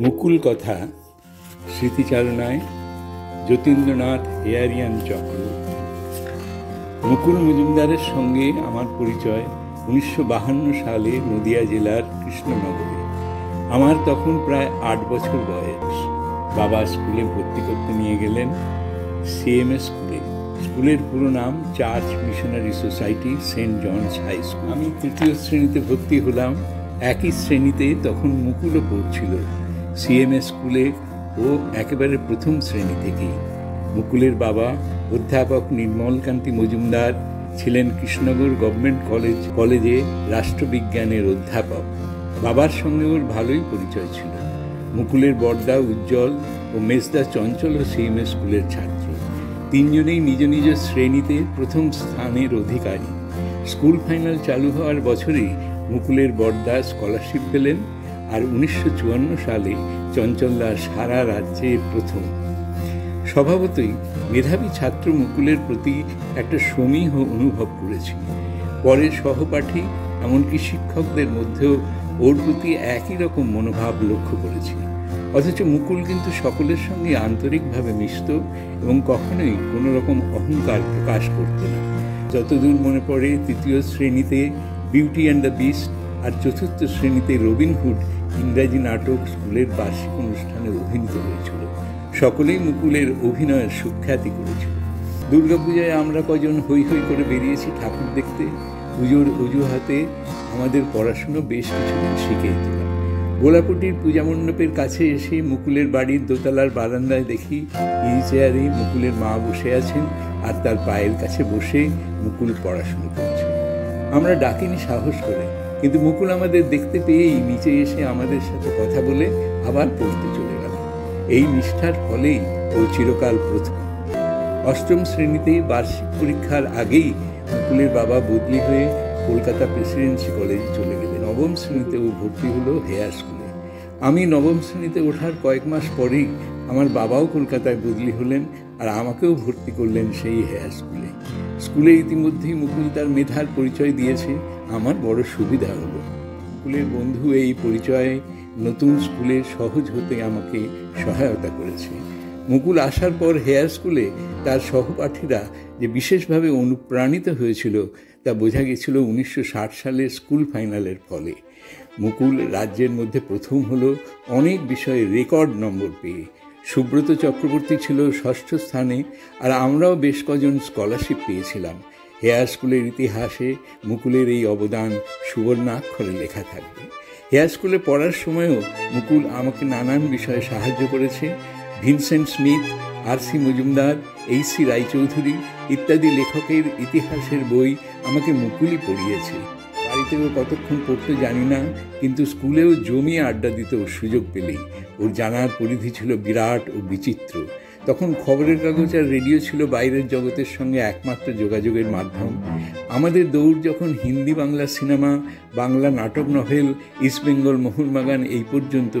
মুকুল কথা স্মৃতিচারণায় যতীন্দ্রনাথ হেয়ারিয়ান চক্র। মুকুল মজুমদারের সঙ্গে আমার পরিচয় 1952 সালে নদিয়া জেলার কৃষ্ণনগরে। আমার তখন প্রায় 8 বছর বয়স। বাবা স্কুলে ভর্তি করতে নিয়ে গেলেন, CMS স্কুলে। স্কুলের পুরো নাম Church Missionary Society Saint John's High School. আমি 3য় শ্রেণীতে ভর্তি হলাম। একই শ্রেণীতে তখন মুকুলও পড়ছিল, CMS স্কুলে ও একেবারে প্রথম শ্রেণী থেকেই। মুকুলের বাবা অধ্যাপক নির্মলকান্তি মজুমদার ছিলেন কৃষ্ণনগর গভর্নমেন্ট কলেজে রাষ্ট্রবিজ্ঞানের অধ্যাপক। বাবার সঙ্গে ওর ভালোই পরিচয় ছিল। মুকুলের বড়দা উজ্জ্বল ও মেজদা চঞ্চল CMS স্কুলের ছাত্র। তিনজনেই নিজ নিজ শ্রেণীতে প্রথম স্থানের অধিকারী। স্কুল ফাইনাল চালু হওয়ার বছরেই মুকুলের বড়দা স্কলারশিপ পেলেন, আর 1954 সালে চঞ্চলদা সারা রাজ্যে প্রথম। স্বভাবতই মেধাবী ছাত্র মুকুলের প্রতি একটা সমীহ অনুভব করেছি। পরে সহপাঠী এমনকি শিক্ষকদের মধ্যেও ওর প্রতি একই রকম মনোভাব লক্ষ্য করেছি। অথচ মুকুল কিন্তু সকলের সঙ্গে আন্তরিকভাবে মিশত এবং কখনোই কোনো রকম অহংকার প্রকাশ করত না। যতদূর মনে পড়ে 3য় শ্রেণীতে বিউটি অ্যান্ড দ্য বিস্ট আর 4র্থ শ্রেণীতে রবিনহুড ইংরাজি নাটক স্কুলের বার্ষিক অনুষ্ঠানে অভিনীত হয়েছিল। সকলেই মুকুলের অভিনয়ের সুখ্যাতি করেছিল। দুর্গাপূজায় আমরা কজন হৈ হৈ করে বেরিয়েছি ঠাকুর দেখতে। পুজোর অজুহাতে আমাদের পড়াশুনো বেশ কিছুদিন শিখেই দিলাম। গোলাপটির পূজা মণ্ডপের কাছে এসে মুকুলের বাড়ির দোতলার বারান্দায় দেখি হুইল চেয়ারে মুকুলের মা বসে আছেন, আর তার পায়ের কাছে বসে মুকুল পড়াশুনো করছে। আমরা ডাকিনি সাহস করে, কিন্তু মুকুল আমাদের দেখতে পেয়েই নিচে এসে আমাদের সাথে কথা বলে আবার পড়তে চলে গেল। এই নিষ্ঠার ফলেই ও চিরকাল প্রথম। 8ম শ্রেণীতে বার্ষিক পরীক্ষার আগেই মুকুলের বাবা বদলি হয়ে কলকাতা প্রেসিডেন্সি কলেজে চলে গেলেন। 9ম শ্রেণীতে ও ভর্তি হলো হেয়ার স্কুলে। আমি 9ম শ্রেণীতে ওঠার কয়েক মাস পরেই আমার বাবাও কলকাতায় বদলি হলেন, আর আমাকেও ভর্তি করলেন সেই হেয়ার স্কুলে। স্কুলে ইতিমধ্যেই মুকুল তার মেধার পরিচয় দিয়েছে। আমার বড় সুবিধা হলো। স্কুলের বন্ধু এই পরিচয়ে নতুন স্কুলে সহজ হতে আমাকে সহায়তা করেছে। মুকুল আসার পর হেয়ার স্কুলে তার সহপাঠীরা যে বিশেষভাবে অনুপ্রাণিত হয়েছিল তা বোঝা গেছিল 1960 সালের স্কুল ফাইনালের ফলে। মুকুল রাজ্যের মধ্যে প্রথম হলো অনেক বিষয়ে রেকর্ড নম্বর পেয়ে। সুব্রত চক্রবর্তী ছিল 6ষ্ঠ স্থানে, আর আমরাও বেশ কজন স্কলারশিপ পেয়েছিলাম। হেয়ার স্কুলের ইতিহাসে মুকুলের এই অবদান সুবর্ণাক্ষরে লেখা থাকবে। হেয়ার স্কুলে পড়ার সময়ও মুকুল আমাকে নানান বিষয়ে সাহায্য করেছে। Vincent Smith, RC Majumdar, HC Raychaudhuri ইত্যাদি লেখকের ইতিহাসের বই আমাকে মুকুলই পড়িয়েছে। বাড়িতেও কতক্ষণ পড়তে জানি না, কিন্তু স্কুলেও জমিয়ে আড্ডা দিতে সুযোগ পেলেই। ওর জানার পরিধি ছিল বিরাট ও বিচিত্র। তখন খবরের কাগজ আর রেডিও ছিল বাইরের জগতের সঙ্গে একমাত্র যোগাযোগের মাধ্যম। আমাদের দৌড় যখন হিন্দি বাংলা সিনেমা, বাংলা নাটক নভেল, ইস্টবেঙ্গল মোহনবাগান এই পর্যন্ত,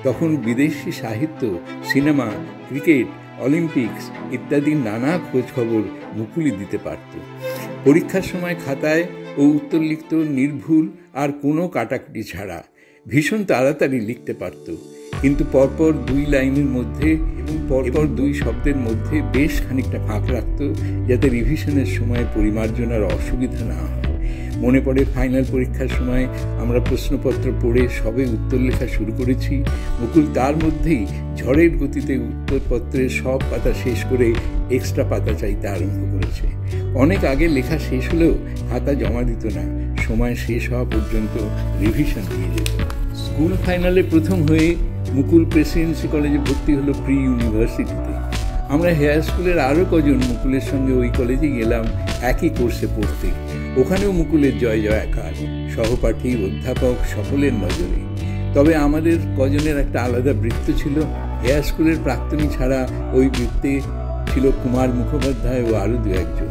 তখন বিদেশি সাহিত্য, সিনেমা, ক্রিকেট, অলিম্পিক্স ইত্যাদি নানা খোঁজ খবর মুকুলই দিতে পারত। পরীক্ষার সময় খাতায় ও উত্তর লিখত নির্ভুল আর কোনো কাটাকুটি ছাড়া। ভীষণ তাড়াতাড়ি লিখতে পারত। কিন্তু পরপর 2 লাইনের মধ্যে এবং পরপর 2 শব্দের মধ্যে বেশ খানিকটা ফাঁক রাখত, যাতে রিভিশনের সময় পরিমার্জনার অসুবিধা না হয়। মনে পড়ে ফাইনাল পরীক্ষার সময় আমরা প্রশ্নপত্র পড়ে সবে উত্তর লেখা শুরু করেছি, মুকুল তার মধ্যেই ঝড়ের গতিতে উত্তরপত্রের সব পাতা শেষ করে এক্সট্রা পাতা চাইতে আরম্ভ করেছে। অনেক আগে লেখা শেষ হলেও খাতা জমা দিত না, সময় শেষ হওয়া পর্যন্ত রিভিশন দিয়ে যেত। স্কুল ফাইনালে প্রথম হয়ে মুকুল প্রেসিডেন্সি কলেজে ভর্তি হলো প্রি ইউনিভার্সিটিতে। আমরা হেয়ার স্কুলের আরও কজন মুকুলের সঙ্গে ওই কলেজে গেলাম একই কোর্সে পড়তে। ওখানেও মুকুলের জয় জয়াকার, সহপাঠী, অধ্যাপক সকলের নজরে। তবে আমাদের কজনের একটা আলাদা বৃত্ত ছিল। হেয়ার স্কুলের প্রাক্তনী ছাড়া ওই বৃত্তে ছিল কুমার মুখোপাধ্যায় ও আরও 2-1 জন।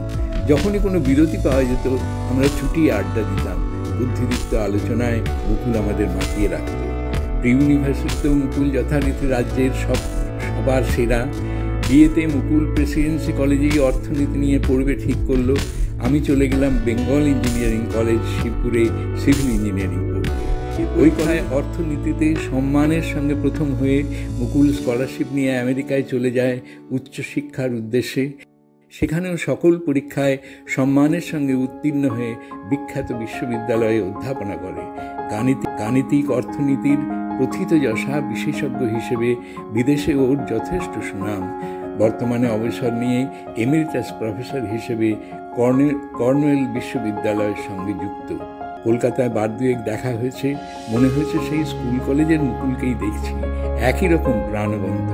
যখনই কোনো বিরতি পাওয়া যেত আমরা ছুটি আড্ডা দিতাম। বুদ্ধিদীপ্ত আলোচনায় মুকুল আমাদের মাতিয়ে রাখত। প্রি ইউনিভার্সিটিতেও মুকুল যথারীতি রাজ্যের সবার সেরা। বিয়েতে মুকুল প্রেসিডেন্সি কলেজেই অর্থনীতি নিয়ে পড়বে ঠিক করলো। আমি চলে গেলাম বেঙ্গল ইঞ্জিনিয়ারিং কলেজ শিবপুরে সিভিল ইঞ্জিনিয়ারিং পড়তে। ওই কথায় অর্থনীতিতে সম্মানের সঙ্গে প্রথম হয়ে মুকুল স্কলারশিপ নিয়ে আমেরিকায় চলে যায় উচ্চশিক্ষার উদ্দেশ্যে। সেখানেও সকল পরীক্ষায় সম্মানের সঙ্গে উত্তীর্ণ হয়ে বিখ্যাত বিশ্ববিদ্যালয়ে অধ্যাপনা করে। গাণিতিক অর্থনীতির প্রথিতযশা বিশেষজ্ঞ হিসেবে বিদেশে ওর যথেষ্ট সুনাম। বর্তমানে অবসর নিয়ে এমেরিটাস প্রফেসর হিসেবে কর্নেল বিশ্ববিদ্যালয়ের সঙ্গে যুক্ত। কলকাতায় 2 দেখা হয়েছে, মনে হয়েছে সেই স্কুল কলেজের মুকুলকেই দেখছি, একই রকম প্রাণবন্ত।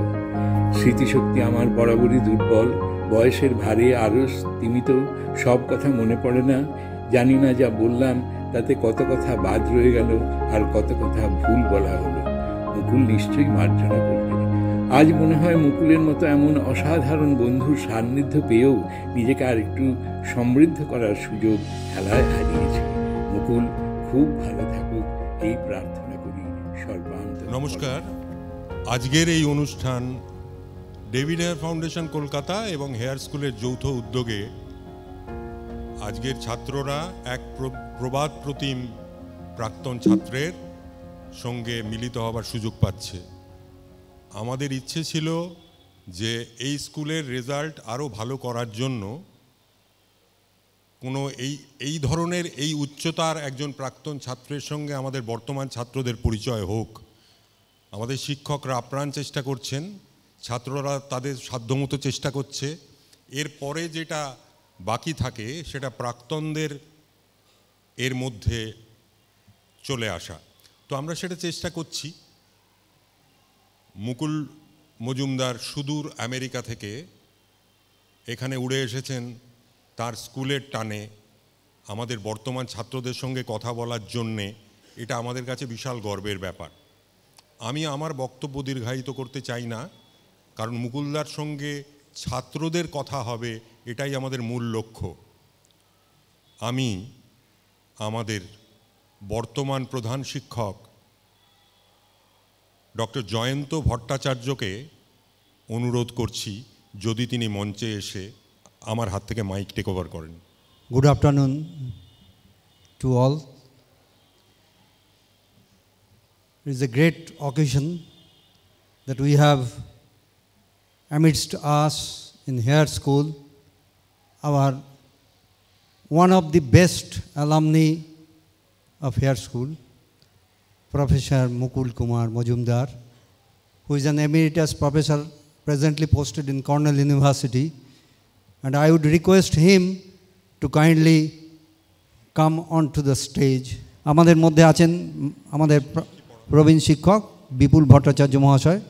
স্মৃতিশক্তি আমার বরাবরই দুর্বল, বয়সের ভারে আরও স্তিমিত, সব কথা মনে পড়ে না। জানি না যা বললাম তাতে কত কথা বাদ রয়ে গেল আর কত কথা ভুল বলা হলো। মুকুল নিশ্চয়ই মার্জনা করবে। আজ মনে হয় মুকুলের মতো এমন অসাধারণ বন্ধুর সান্নিধ্য পেয়েও নিজেকে আর একটু সমৃদ্ধ করার সুযোগ খেলায় হারিয়েছে। মুকুল খুব ভালো থাকুক এই প্রার্থনা করি সর্বান্ত। নমস্কার। আজকের এই অনুষ্ঠান ডেভিড হেয়ার ফাউন্ডেশন কলকাতা এবং হেয়ার স্কুলের যৌথ উদ্যোগে আজকের ছাত্ররা এক প্রবাদ প্রতিম প্রাক্তন ছাত্রের সঙ্গে মিলিত হবার সুযোগ পাচ্ছে। আমাদের ইচ্ছে ছিল যে এই স্কুলের রেজাল্ট আরও ভালো করার জন্য কোনো এই ধরনের এই উচ্চতার একজন প্রাক্তন ছাত্রের সঙ্গে আমাদের বর্তমান ছাত্রদের পরিচয় হোক। আমাদের শিক্ষকরা আপ্রাণ চেষ্টা করছেন, ছাত্ররা তাদের সাধ্যমতো চেষ্টা করছে। এরপরে যেটা বাকি থাকে সেটা প্রাক্তনদের এর মধ্যে চলে আসা। তো আমরা সেটা চেষ্টা করছি। মুকুল মজুমদার সুদূর আমেরিকা থেকে এখানে উড়ে এসেছেন তার স্কুলের টানে আমাদের বর্তমান ছাত্রদের সঙ্গে কথা বলার জন্যে। এটা আমাদের কাছে বিশাল গর্বের ব্যাপার। আমি আমার বক্তব্য দীর্ঘায়িত করতে চাই না, কারণ মুকুলদার সঙ্গে ছাত্রদের কথা হবে, এটাই আমাদের মূল লক্ষ্য। আমি আমাদের বর্তমান প্রধান শিক্ষক ডক্টর জয়ন্ত ভট্টাচার্যকে অনুরোধ করছি যদি তিনি মঞ্চে এসে আমার হাত থেকে মাইক টেক ওভার করেন। Good afternoon to all. It is a great occasion that we have amidst us in Hare School our one of the best alumni of Hare School, Professor Mukul Kumar Majumdar, who is an emeritus professor presently posted in Cornell University, and I would request him to kindly come onto the stage. আমাদের মধ্যে আছেন আমাদের প্রবীণ শিক্ষক বিপুল ভট্টাচার্য মহাশয়।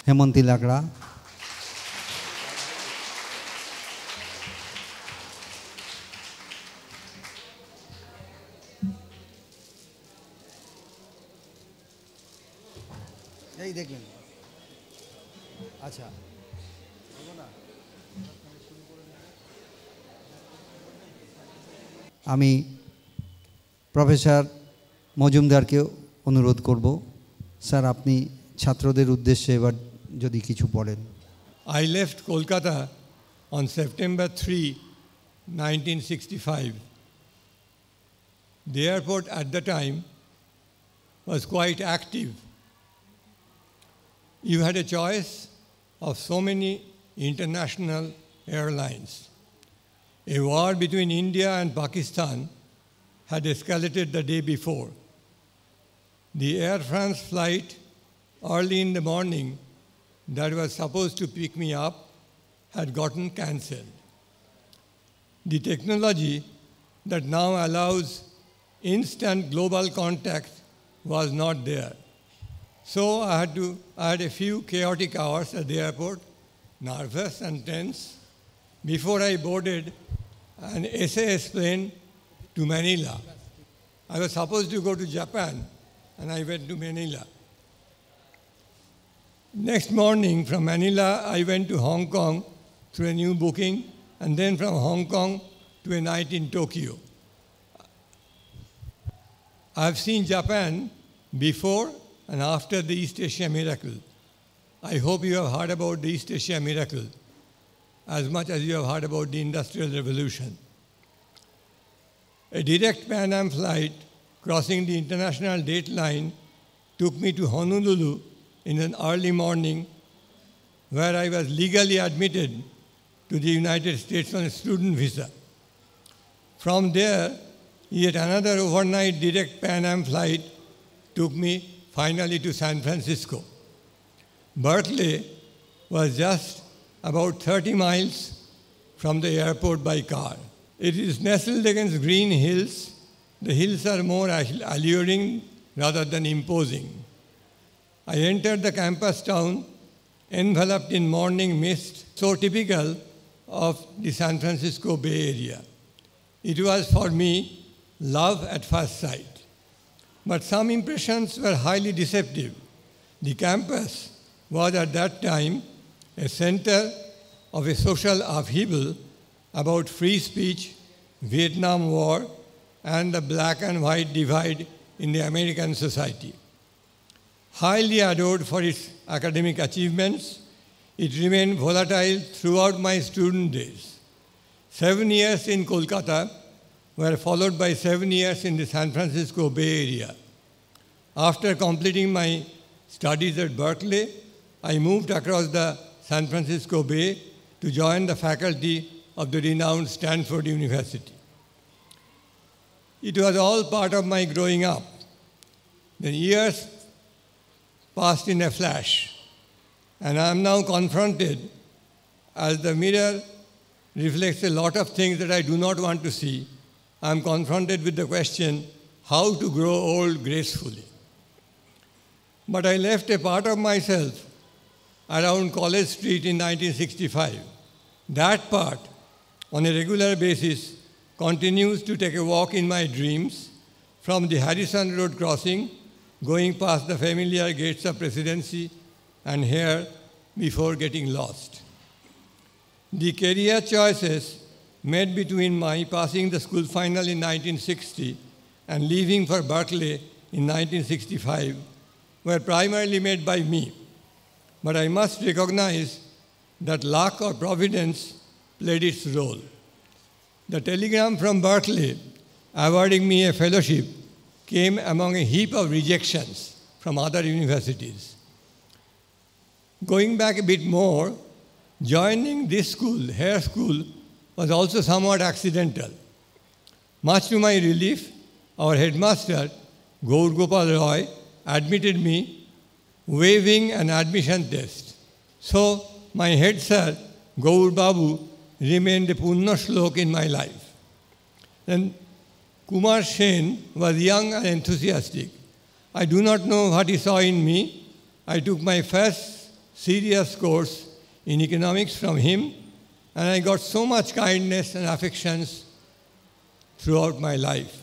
হেমন্তী লাকড়া, এই দেখলেন। আচ্ছা, আমি প্রফেসর মজুমদারকে অনুরোধ করব, স্যার আপনি ছাত্রদের উদ্দেশ্যে এবার যদি কিছু বলেন। I left Kolkata on September 3, 1965. The airport at the time was quite active. You had a choice of so many international airlines. A war between India and Pakistan had escalated the day before. The Air France flight early in the morning that was supposed to pick me up had gotten cancelled. The technology that now allows instant global contact was not there. So I had a few chaotic hours at the airport, nervous and tense, before I boarded an SAS plane to Manila. I was supposed to go to Japan, and I went to Manila. Next morning from Manila, I went to Hong Kong through a new booking, and then from Hong Kong to a night in Tokyo. I've seen Japan before and after the East Asia miracle. I hope you have heard about the East Asia miracle as much as you have heard about the Industrial Revolution. A direct Pan Am flight crossing the international date line took me to Honolulu in an early morning, where I was legally admitted to the United States on a student visa. From there, yet another overnight direct Pan Am flight took me finally to San Francisco. Berkeley was just about 30 miles from the airport by car. It is nestled against green hills. The hills are more alluring rather than imposing. I entered the campus town enveloped in morning mist, so typical of the San Francisco Bay Area. It was for me love at first sight. But some impressions were highly deceptive. The campus was at that time a center of a social upheaval about free speech, Vietnam War, and the black and white divide in the American society. Highly adored for its academic achievements, it remained volatile throughout my student days. 7 years in Kolkata were followed by 7 years in the San Francisco Bay Area. After completing my studies at Berkeley, I moved across the San Francisco Bay to join the faculty of the renowned Stanford University. It was all part of my growing up. The years passed in a flash, and I am now confronted, as the mirror reflects a lot of things that I do not want to see. I am confronted with the question, how to grow old gracefully. But I left a part of myself around College Street in 1965. That part, on a regular basis, continues to take a walk in my dreams from the Harrison Road crossing, going past the familiar gates of Presidency and Hare before getting lost. The career choices made between my passing the school final in 1960 and leaving for Berkeley in 1965 were primarily made by me. But I must recognize that luck or providence played its role. The telegram from Berkeley awarding me a fellowship came among a heap of rejections from other universities. Going back a bit more, joining this school, Hare School, was also somewhat accidental. Much to my relief, our headmaster, Gaur Gopal Roy, admitted me waiving an admission test. So my head sir, Gaur Babu, remained a Punna Shlok in my life. Then Kumar Sen was young and enthusiastic. I do not know what he saw in me. I took my first serious course in economics from him, and I got so much kindness and affections throughout my life.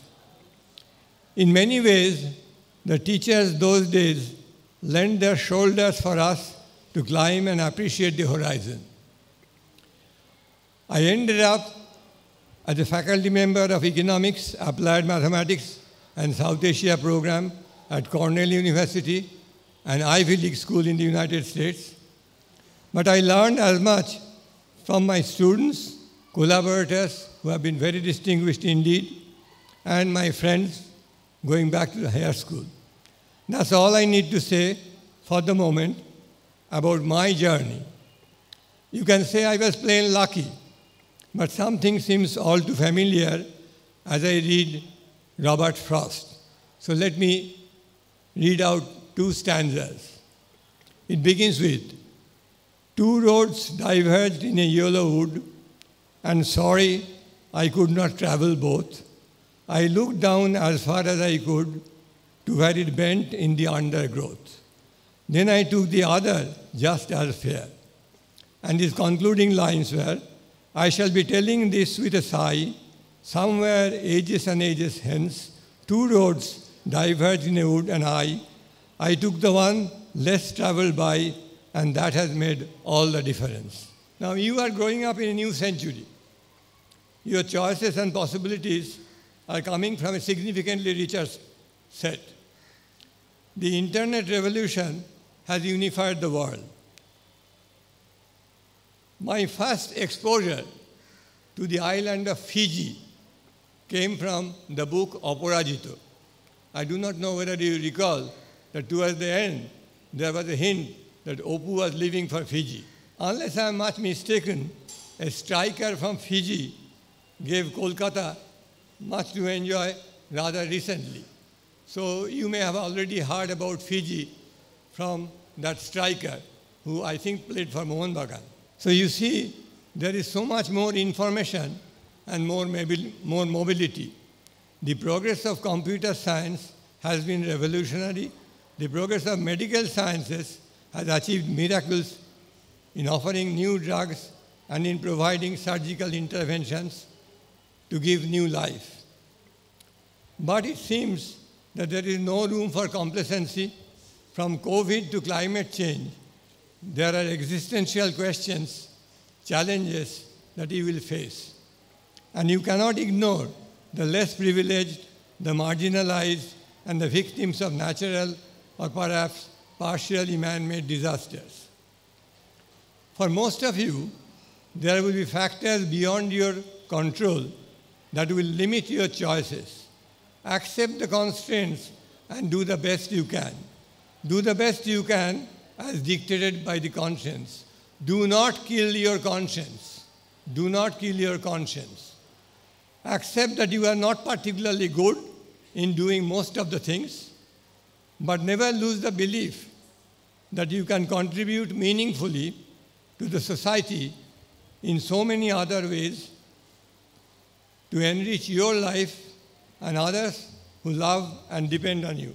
In many ways, the teachers those days lent their shoulders for us to climb and appreciate the horizon. I ended up as a faculty member of economics, applied mathematics, and South Asia program at Cornell University, an Ivy League school in the United States. But I learned as much from my students, collaborators who have been very distinguished indeed, and my friends going back to the Hare School. That's all I need to say for the moment about my journey. You can say I was plain lucky, but something seems all too familiar as I read Robert Frost. So let me read out 2 stanzas. It begins with, "Two roads diverged in a yellow wood, and sorry I could not travel both. I looked down as far as I could to where it bent in the undergrowth. Then I took the other just as fair." And his concluding lines were, "I shall be telling this with a sigh, somewhere ages and ages hence, two roads diverged in a wood, and I took the one less traveled by, and that has made all the difference." Now you are growing up in a new century. Your choices and possibilities are coming from a significantly richer set. The internet revolution has unified the world. My first exposure to the island of Fiji came from the book Aparajito. I do not know whether you recall that towards the end there was a hint that Opu was leaving for Fiji. Unless I am much mistaken, a striker from Fiji gave Kolkata much to enjoy rather recently. So you may have already heard about Fiji from that striker who I think played for Mohun Bagan. So you see, there is so much more information and more mobility. The progress of computer science has been revolutionary. The progress of medical sciences has achieved miracles in offering new drugs and in providing surgical interventions to give new life. But it seems that there is no room for complacency. From COVID to climate change, there are existential questions, challenges that you will face. And you cannot ignore the less privileged, the marginalized, and the victims of natural or perhaps partially man-made disasters. For most of you, there will be factors beyond your control that will limit your choices. Accept the constraints and do the best you can. Do the best you can as dictated by the conscience. Do not kill your conscience. Do not kill your conscience. Accept that you are not particularly good in doing most of the things, but never lose the belief that you can contribute meaningfully to the society in so many other ways to enrich your life and others who love and depend on you.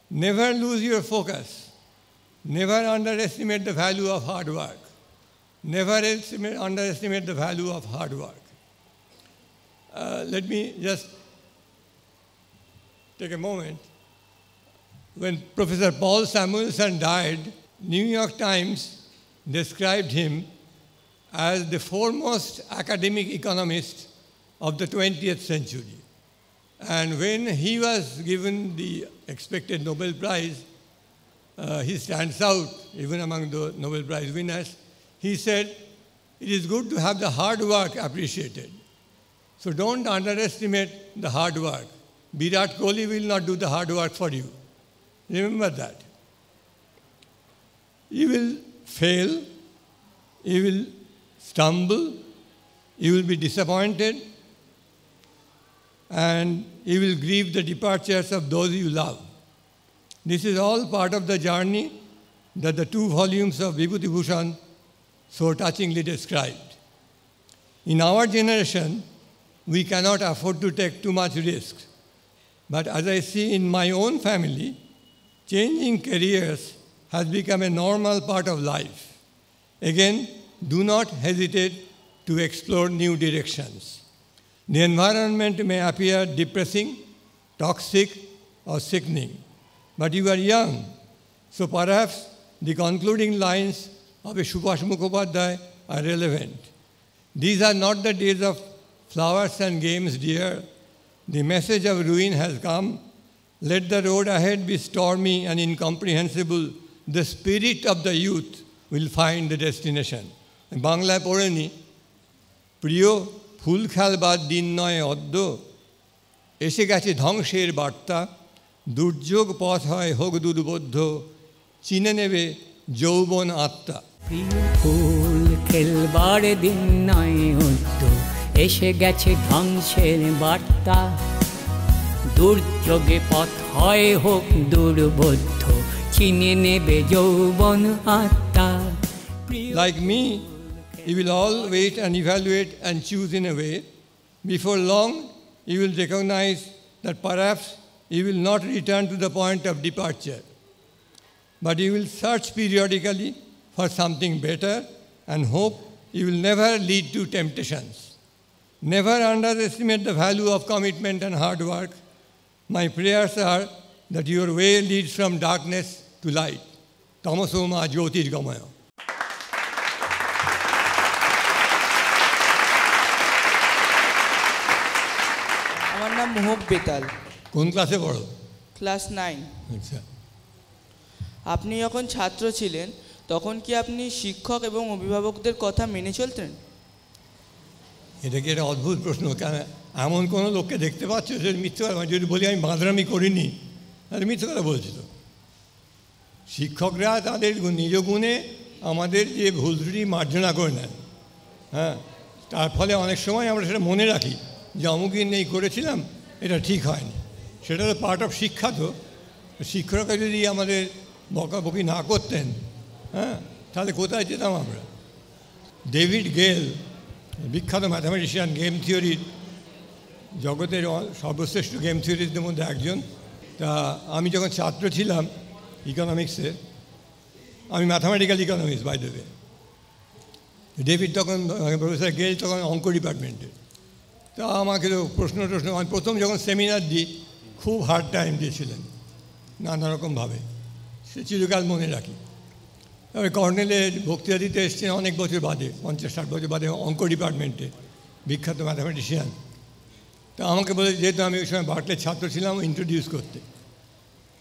Never lose your focus. Never underestimate the value of hard work. Never underestimate the value of hard work. Let me just take a moment. When Professor Paul Samuelson died, New York Times described him as the foremost academic economist of the 20th century. And when he was given the expected Nobel Prize, he stands out even among the Nobel Prize winners. He said, "It is good to have the hard work appreciated. So don't underestimate the hard work. Virat Kohli will not do the hard work for you. Remember that. You will fail, you will stumble, you will be disappointed, and you will grieve the departures of those you love. This is all part of the journey that the 2 volumes of Vibhuti Bhushan so touchingly described. In our generation, we cannot afford to take too much risk. But as I see in my own family, changing careers has become a normal part of life. Again, do not hesitate to explore new directions. The environment may appear depressing, toxic, or sickening, but you are young, so perhaps the concluding lines of a Subhash Mukhopadhyay are relevant. These are not the days of flowers and games, dear. The message of ruin has come. Let the road ahead be stormy and incomprehensible. The spirit of the youth will find the destination. বাংলায় পড়ে নি, প্রিয় ফুল খেলবার দিন নয় অদ্য, এসে গেছে ধ্বংসের বার্তা, দুর্যোগ পথ হয় হোক দুর্বোধ্য, চিনে নেবে যৌবন আত্মা। প্রিয় ফুল খেলবার দিন নয় অদ্য, এসে গেছে ধ্বংসের বার্তা, দুর্যোগে পথ হয় হোক দুর্বোধ্য, চিনে নেবে যৌবন আত্মা। Like me, you will all wait and evaluate and choose in a way. Before long, you will recognize that perhaps you will not return to the point of departure, but you will search periodically for something better and hope you will never lead to temptations. Never underestimate the value of commitment and hard work. My prayers are that your way leads from darkness to light. Tamaso ma jyotirgamaya. আমার নাম মোহক বেতাল, কোন ক্লাসে পড়ো? Class 9। আচ্ছা, আপনি যখন ছাত্র ছিলেন তখন কি আপনি শিক্ষক এবং অভিভাবকদের কথা মেনে চলতেন? এটা কি একটা অদ্ভুত প্রশ্ন। কেন এমন কোনো লোককে দেখতে পাচ্ছ যে মিথ্যে কথা? যদি বলি আমি বাঁদরামি করিনি, তাহলে মিথ্যে কথা বলছি তো। শিক্ষকরা তাদের নিজ গুণে আমাদের যে ভুল ত্রুটি মার্জনা করে নেন, হ্যাঁ, তার ফলে অনেক সময় আমরা সেটা মনে রাখি যে অমুকদিন এই করেছিলাম, এটা ঠিক হয়নি। সেটা তো পার্ট অফ শিক্ষা। তো শিক্ষকরা যদি আমাদের বকাবকি না করতেন, হ্যাঁ, তাহলে কোথায় যেতাম আমরা? ডেভিড গেল, বিখ্যাত ম্যাথামেটিশিয়ান, গেম থিওরির জগতের সর্বশ্রেষ্ঠ গেম থিওরিদের মধ্যে একজন। তা আমি যখন ছাত্র ছিলাম ইকোনমিক্সে, আমি mathematical economics by the way, David তখন, প্রফেসর গেল তখন অঙ্ক ডিপার্টমেন্টে। তা আমাকে তো প্রশ্ন আমি প্রথম যখন সেমিনার দিই খুব হার্ড টাইম দিয়েছিলেন নানা রকমভাবে, সে চিরকাল মনে রাখি। তবে কর্নেলে বক্তৃতা দিতে এসছেন অনেক বছর বাদে, 50-60 বছর বাদে, অঙ্ক ডিপার্টমেন্টে, বিখ্যাত ম্যাথামেটিশিয়ান। তা আমাকে বলে, যেহেতু আমি ওই সময় বার্কলের ছাত্র ছিলাম, ইন্ট্রোডিউস করতে।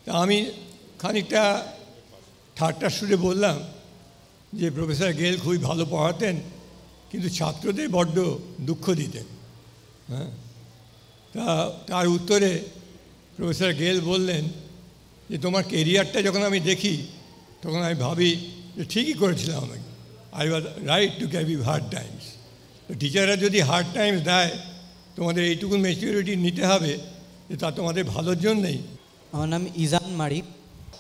তা আমি খানিকটা ঠাট্টার সুরে বললাম যে প্রফেসর গেল খুবই ভালো পড়াতেন, কিন্তু ছাত্রদের বড্ড দুঃখ দিতেন। হ্যাঁ, তা তার উত্তরে প্রফেসর গেল বললেন যে তোমার কেরিয়ারটা যখন আমি দেখি তখন আমি ভাবি যে ঠিকই করেছিলাম আমি, I was right to give you hard times. তো টিচাররা যদি হার্ড টাইমস দেয়, তোমাদের এইটুকু ম্যাচিউরিটি নিতে হবে যে তা তোমাদের ভালোর জন্যেই। আমার নাম ইজান মারিক,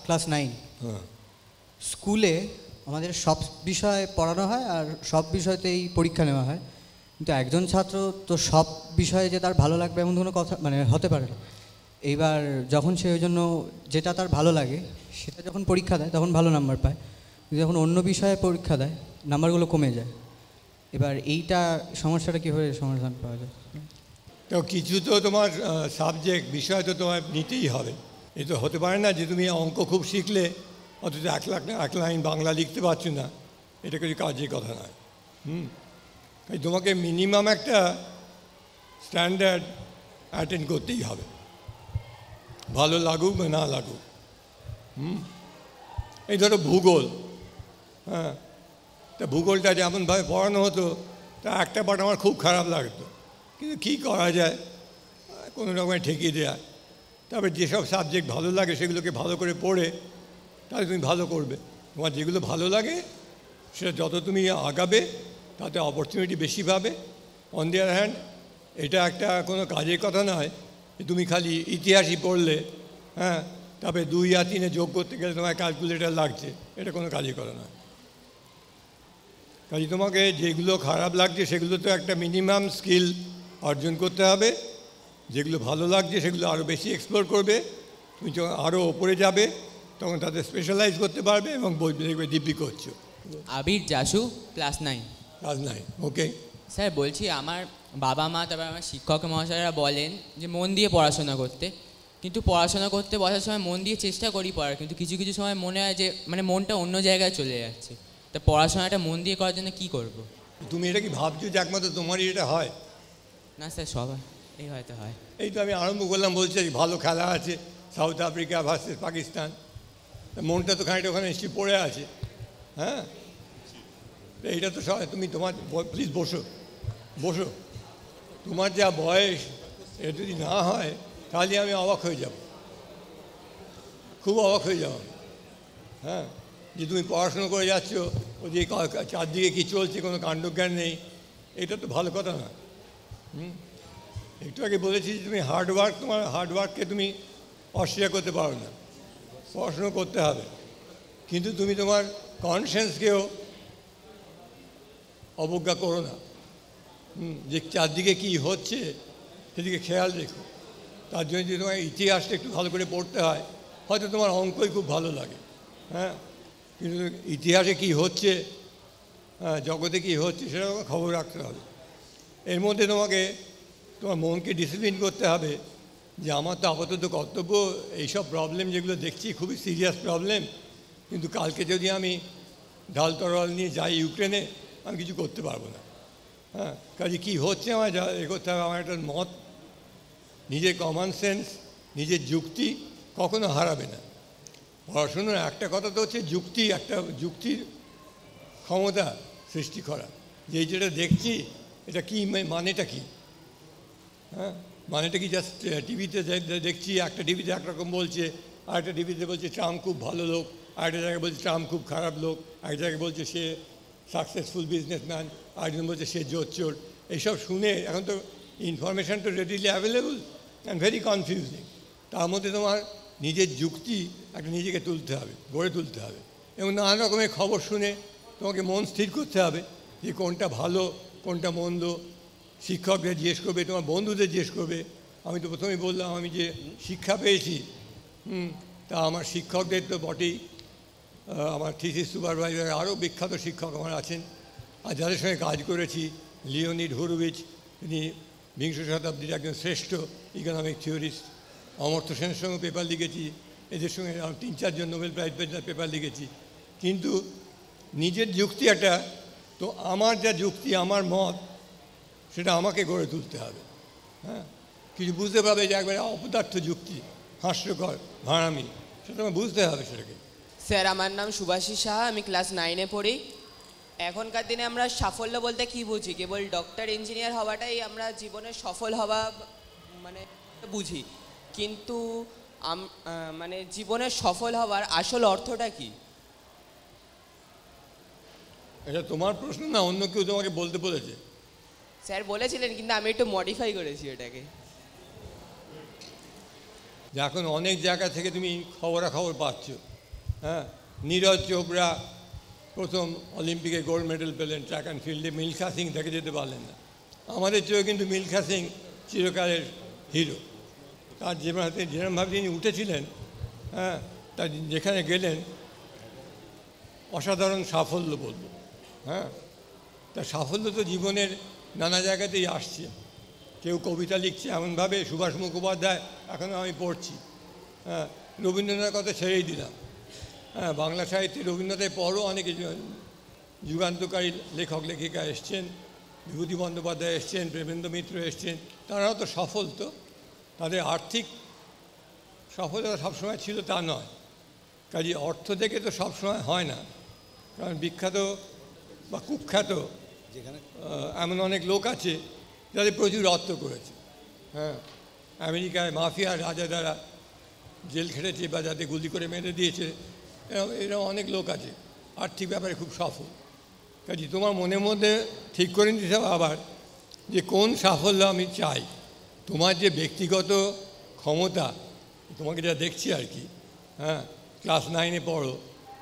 ক্লাস 9। হ্যাঁ, স্কুলে আমাদের সব বিষয় পড়ানো হয় আর সব বিষয়তেই পরীক্ষা নেওয়া হয়, কিন্তু একজন ছাত্র তো সব বিষয়ে যে তার ভালো লাগবে এমন কোনো কথা মানে হতে পারে না। এইবার যখন সে ওই জন্য যেটা তার ভালো লাগে সেটা যখন পরীক্ষা দেয় তখন ভালো নাম্বার পায়, কিন্তু যখন অন্য বিষয়ে পরীক্ষা দেয় নাম্বারগুলো কমে যায়। এবার এইটা সমস্যাটা কীভাবে সমাধান পাওয়া যায়? তো কিছু তো তোমার সাবজেক্ট বিষয় তো তোমার নিতেই হবে। এ তো হতে পারে না যে তুমি অঙ্ক খুব শিখলে অথচ 1 লাইন বাংলা লিখতে পারছো না, এটা কিছু কাজের কথা নয়। তাই তোমাকে মিনিমাম একটা স্ট্যান্ডার্ড অ্যাটেন্ড করতেই হবে, ভালো লাগুক বা না লাগুক। এই ধরো ভূগোল, হ্যাঁ, তা ভূগোলটা যেমনভাবে পড়ানো হতো তা একটা পার্ট আমার খুব খারাপ লাগতো, কিন্তু কী করা যায়, কোনো রকমের ঠেকিয়ে দেওয়া। তবে যেসব সাবজেক্ট ভালো লাগে সেগুলোকে ভালো করে পড়ে তাহলে তুমি ভালো করবে। তোমার যেগুলো ভালো লাগে সেটা যত তুমি আগাবে তাতে অপরচুনিটি বেশি পাবে। অন দি আদার হ্যান্ড, এটা একটা কোনো কাজের কথা নয় যে তুমি খালি ইতিহাসই পড়লে, হ্যাঁ, তবে 2 আর 3 যোগ করতে গেলে তোমার ক্যালকুলেটার লাগছে, এটা কোনো কাজের কথা নয়। কাজে তোমাকে যেগুলো খারাপ লাগছে সেগুলো তো একটা মিনিমাম স্কিল অর্জন করতে হবে, যেগুলো ভালো লাগছে সেগুলো আরও বেশি এক্সপ্লোর করবে, তুমি যখন আরও ওপরে যাবে তখন তাদের স্পেশালাইজ করতে পারবে এবং বই দেখবে দিব্যি করছো। আবির জাসু, ক্লাস 9। ক্লাস 9, ওকে। স্যার বলছি, আমার বাবা মা তারপর আমার শিক্ষক মহাশয়রা বলেন যে মন দিয়ে পড়াশোনা করতে, কিন্তু পড়াশোনা করতে বসার সময় মন দিয়ে চেষ্টা করি পড়ার, কিন্তু কিছু কিছু সময় মনে হয় যে মানে মনটা অন্য জায়গায় চলে যাচ্ছে। তা পড়াশোনাটা মন দিয়ে করার জন্য কী করবো? তুমি এটা কি ভাবছো যে একমাত্র তোমারই এটা হয়? না স্যার, সবাই এই হয়তো হয়। এই তো আমি আরম্ভ করলাম বলছি ভালো খেলা আছে, সাউথ আফ্রিকা ভার্সেস পাকিস্তান, মনটা তো খানিকটা ওখানে নিশ্চয়ই পড়ে আছে। হ্যাঁ, এইটা তো সবাই, তুমি তোমার প্লিজ বসো বসো, তোমার যা বয়স এটা যদি না হয় তাহলে আমি অবাক হয়ে যাব, খুব অবাক হয়ে যাব। হ্যাঁ, যে তুমি পড়াশুনো করে যাচ্ছ, ওদিকে চারদিকে কী চলছে কোনো কাণ্ডজ্ঞান নেই, এটা তো ভালো কথা না। একটু আগে বলেছি যে তুমি হার্ডওয়ার্ক, তোমার হার্ডওয়ার্ককে তুমি অস্বীকার করতে পারো না, পড়াশুনো করতে হবে, কিন্তু তুমি তোমার কনসিয়েন্সকেও অবজ্ঞা করো না। যে চারদিকে কী হচ্ছে সেদিকে খেয়াল রেখো। তার জন্য যদি তোমার ইতিহাসটা একটু ভালো করে পড়তে হয়, হয়তো তোমার অঙ্কই খুব ভালো লাগে। হ্যাঁ, কিন্তু ইতিহাসে কী হচ্ছে, জগতে কী হচ্ছে সেটা খবর রাখতে হবে। এর মধ্যে তোমাকে তোমার মনকে ডিসিপ্লিন করতে হবে যে আমার তো আপাতত কর্তব্য, এইসব প্রবলেম যেগুলো দেখছি খুবই সিরিয়াস প্রবলেম, কিন্তু কালকে যদি আমি ঢাল তরোয়াল নিয়ে যাই ইউক্রেনে, আমি কিছু করতে পারবো না। হ্যাঁ, কাজে কী হচ্ছে আমার যা এ করতে হবে, আমার একটা মত, নিজের কমন সেন্স, নিজের যুক্তি কখনো হারাবে না। পড়াশুনোর একটা কথা তো হচ্ছে যুক্তি, একটা যুক্তির ক্ষমতা সৃষ্টি করা, যে যেটা দেখছি এটা কী, মানেটা কী। হ্যাঁ, মানেটা কি জাস্ট টিভিতে দেখছি, একটা টিভিতে একরকম বলছে, আরেকটা টিভিতে বলছে ট্রাম্প খুব ভালো লোক, আরেকটা জায়গায় বলছে ট্রাম্প খুব খারাপ লোক, আরেক জায়গায় বলছে সে সাকসেসফুল বিজনেসম্যান, আরেকজন বলছে সে জোচ্চোর। এইসব শুনে এখন তো ইনফরমেশান তো readily available and very confusing. তার মধ্যে তোমার নিজের যুক্তি একটা নিজেকে তুলতে হবে, গড়ে তুলতে হবে, এবং নানা রকমের খবর শুনে তোমাকে মন স্থির করতে হবে যে কোনটা ভালো কোনটা মন্দ। শিক্ষকদের জিজ্ঞেস করবে, তোমার বন্ধুদের জিজ্ঞেস করবে। আমি তো প্রথমেই বললাম আমি যে শিক্ষা পেয়েছি, তা আমার শিক্ষকদের তো বটেই, আমার থিসিস সুপারভাইজার আরও বিখ্যাত শিক্ষক আমার আছেন, আর যাদের সঙ্গে কাজ করেছি, লিওনিড হুরুইচ, তিনি বিংশ শতাব্দীর একজন শ্রেষ্ঠ ইকোনমিক থিওরিস্ট, অমর্ত্য সেনের সঙ্গে পেপার লিখেছি, এদের সঙ্গে 3-4 নোবেল প্রাইজ পেপার লিখেছি। কিন্তু নিজের যুক্তি একটা, তো আমার যা যুক্তি, আমার মত, সেটা আমাকে গড়ে তুলতে হবে। হ্যাঁ, কিছু বুঝতে পারবে যে একবারে অপদার্থ যুক্তি, হাস্যকর, ভাঁড়ামি, সেটা আমার বুঝতে হবে সেটাকে। স্যার, আমার নাম সুভাষী সাহা, আমি ক্লাস 9-এ পড়ি। এখনকার দিনে আমরা সাফল্য বলতে কি বুঝি? কেবল ডক্টর ইঞ্জিনিয়ার হওয়াটাই আমরা জীবনে সফল হওয়া মানে বুঝি, কিন্তু মানে জীবনে সফল হওয়ার আসল অর্থটা কি? এটা তোমার প্রশ্ন না অন্য কেউ তোমাকে বলতে বলেছে? স্যার বলেছিলেন, কিন্তু আমি একটু মডিফাই করেছি এটাকে। এখন অনেক জায়গা থেকে তুমি খবরাখবর পাচ্ছ। হ্যাঁ, নীরজ চোপড়া প্রথম অলিম্পিকে গোল্ড মেডেল পেলেন ট্র্যাক অ্যান্ড ফিল্ডে, মিলখা সিং থেকে যেতে পারলেন না। আমাদের চেয়েও কিন্তু মিলখা সিং চিরকালের হিরো। তার যেরকমভাবে তিনি উঠেছিলেন, হ্যাঁ, তার যেখানে গেলেন অসাধারণ সাফল্য বলবো। হ্যাঁ, তার সাফল্য তো জীবনের নানা জায়গাতেই আসছে। কেউ কবিতা লিখছে এমনভাবে, সুভাষ মুখোপাধ্যায় এখনও আমি পড়ছি। হ্যাঁ, রবীন্দ্রনাথের কথা ছেড়েই দিলাম। হ্যাঁ, বাংলা সাহিত্যে রবীন্দ্রনাথের পরও অনেকে যুগান্তকারী লেখক লেখিকা এসছেন, বিভূতি বন্দ্যোপাধ্যায় এসছেন, প্রেমেন্দ্র মিত্র এসছেন, তারাও তো সফল। তো তাদের আর্থিক সফলতা সবসময় ছিল তা নয়, কাজে অর্থ থেকে তো সবসময় হয় না। কারণ বিখ্যাত বা কুখ্যাত এমন অনেক লোক আছে যাদের প্রচুর অর্থ করেছে। হ্যাঁ, আমেরিকায় মাফিয়ার রাজা দ্বারা জেল খেটেছে বা যাদের গুলি করে মেরে দিয়েছে, এরকম অনেক লোক আছে আর্থিক ব্যাপারে খুব সফল। কাজে তোমার মনের মধ্যে ঠিক করে নিতে হবে আবার যে কোন সাফল্য আমি চাই। তোমার যে ব্যক্তিগত ক্ষমতা, তোমাকে যা দেখছি আর কি, হ্যাঁ, ক্লাস 9-এ পড়ো,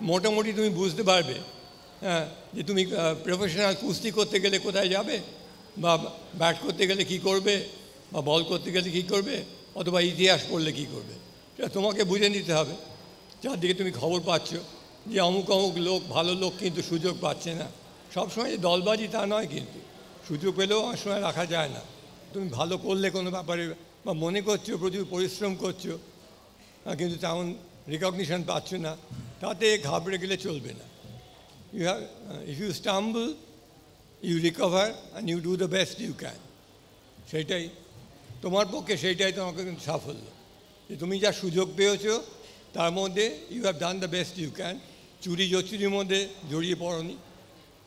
মোটামুটি তুমি বুঝতে পারবে। হ্যাঁ, যে তুমি প্রফেশনাল কুস্তি করতে গেলে কোথায় যাবে, বা ব্যাট করতে গেলে কি করবে, বা বল করতে গেলে কী করবে, অথবা ইতিহাস পড়লে কী করবে, সেটা তোমাকে বুঝে নিতে হবে। চারদিকে তুমি খবর পাচ্ছ যে অমুক অমুক লোক, ভালো লোক কিন্তু সুযোগ পাচ্ছে না। সবসময় যে দলবাজি তা নয়, কিন্তু সুযোগ পেলেও অনেক সময় রাখা যায় না। তুমি ভালো করলে কোনো ব্যাপারে, বা মনে করছো প্রচুর পরিশ্রম করছো, কিন্তু তেমন রিকগনিশন পাচ্ছ না, তাতে ঘাবড়ে গেলে চলবে না। You have, if you stumble, you recover and you do the best you can. সেইটাই তোমার পক্ষে, সেইটাই তোমাকে কিন্তু সাফল্য। যে তুমি যা সুযোগ পেয়েছো তার মধ্যে you have done the best you can, চুরি জচুরির মধ্যে জড়িয়ে পড়নি,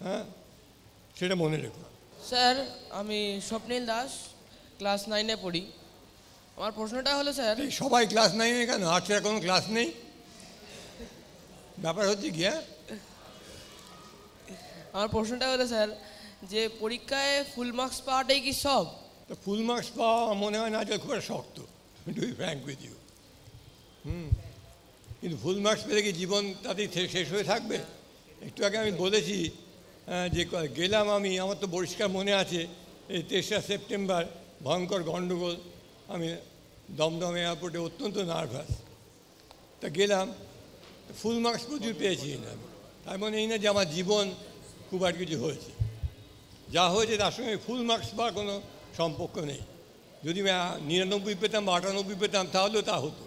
হ্যাঁ, সেটা মনে রেখো। স্যার আমি স্বপ্নীল দাস, ক্লাস 9-এ পড়ি। আমার প্রশ্নটা হলো স্যার, সবাই ক্লাস 9-এ কেন? আর্টসের কোনো ক্লাস নেই? ব্যাপার হচ্ছে কি? হ্যাঁ, আমার প্রশ্নটা হলো স্যার, যে পরীক্ষায় ফুল মার্কস পাওয়াটাই কি সব? তো ফুল মার্কস পাওয়া মনে হয় না যে খুব শক্ত, to be frank with you. কিন্তু ফুল মার্কস পেলে কি জীবন তাতেই শেষ হয়ে থাকবে? একটু আগে আমি বলেছি যে গেলাম আমি, আমার তো পরিষ্কার মনে আছে এই 23 সেপ্টেম্বর ভয়ঙ্কর গণ্ডগোল, আমি দমদম এয়ারপোর্টে অত্যন্ত নার্ভাস, তা গেলাম, ফুল মার্কস প্রচুর পেয়েছি না আমি। তার মানে এই না যে আমার জীবন খুব আর কিছু হয়েছে, যা হয়েছে তার সঙ্গে ফুল মার্কস পাওয়ার কোনো সম্পর্ক নেই। যদি আমি 99 পেতাম বা 98 পেতাম তাহলেও তা হতো।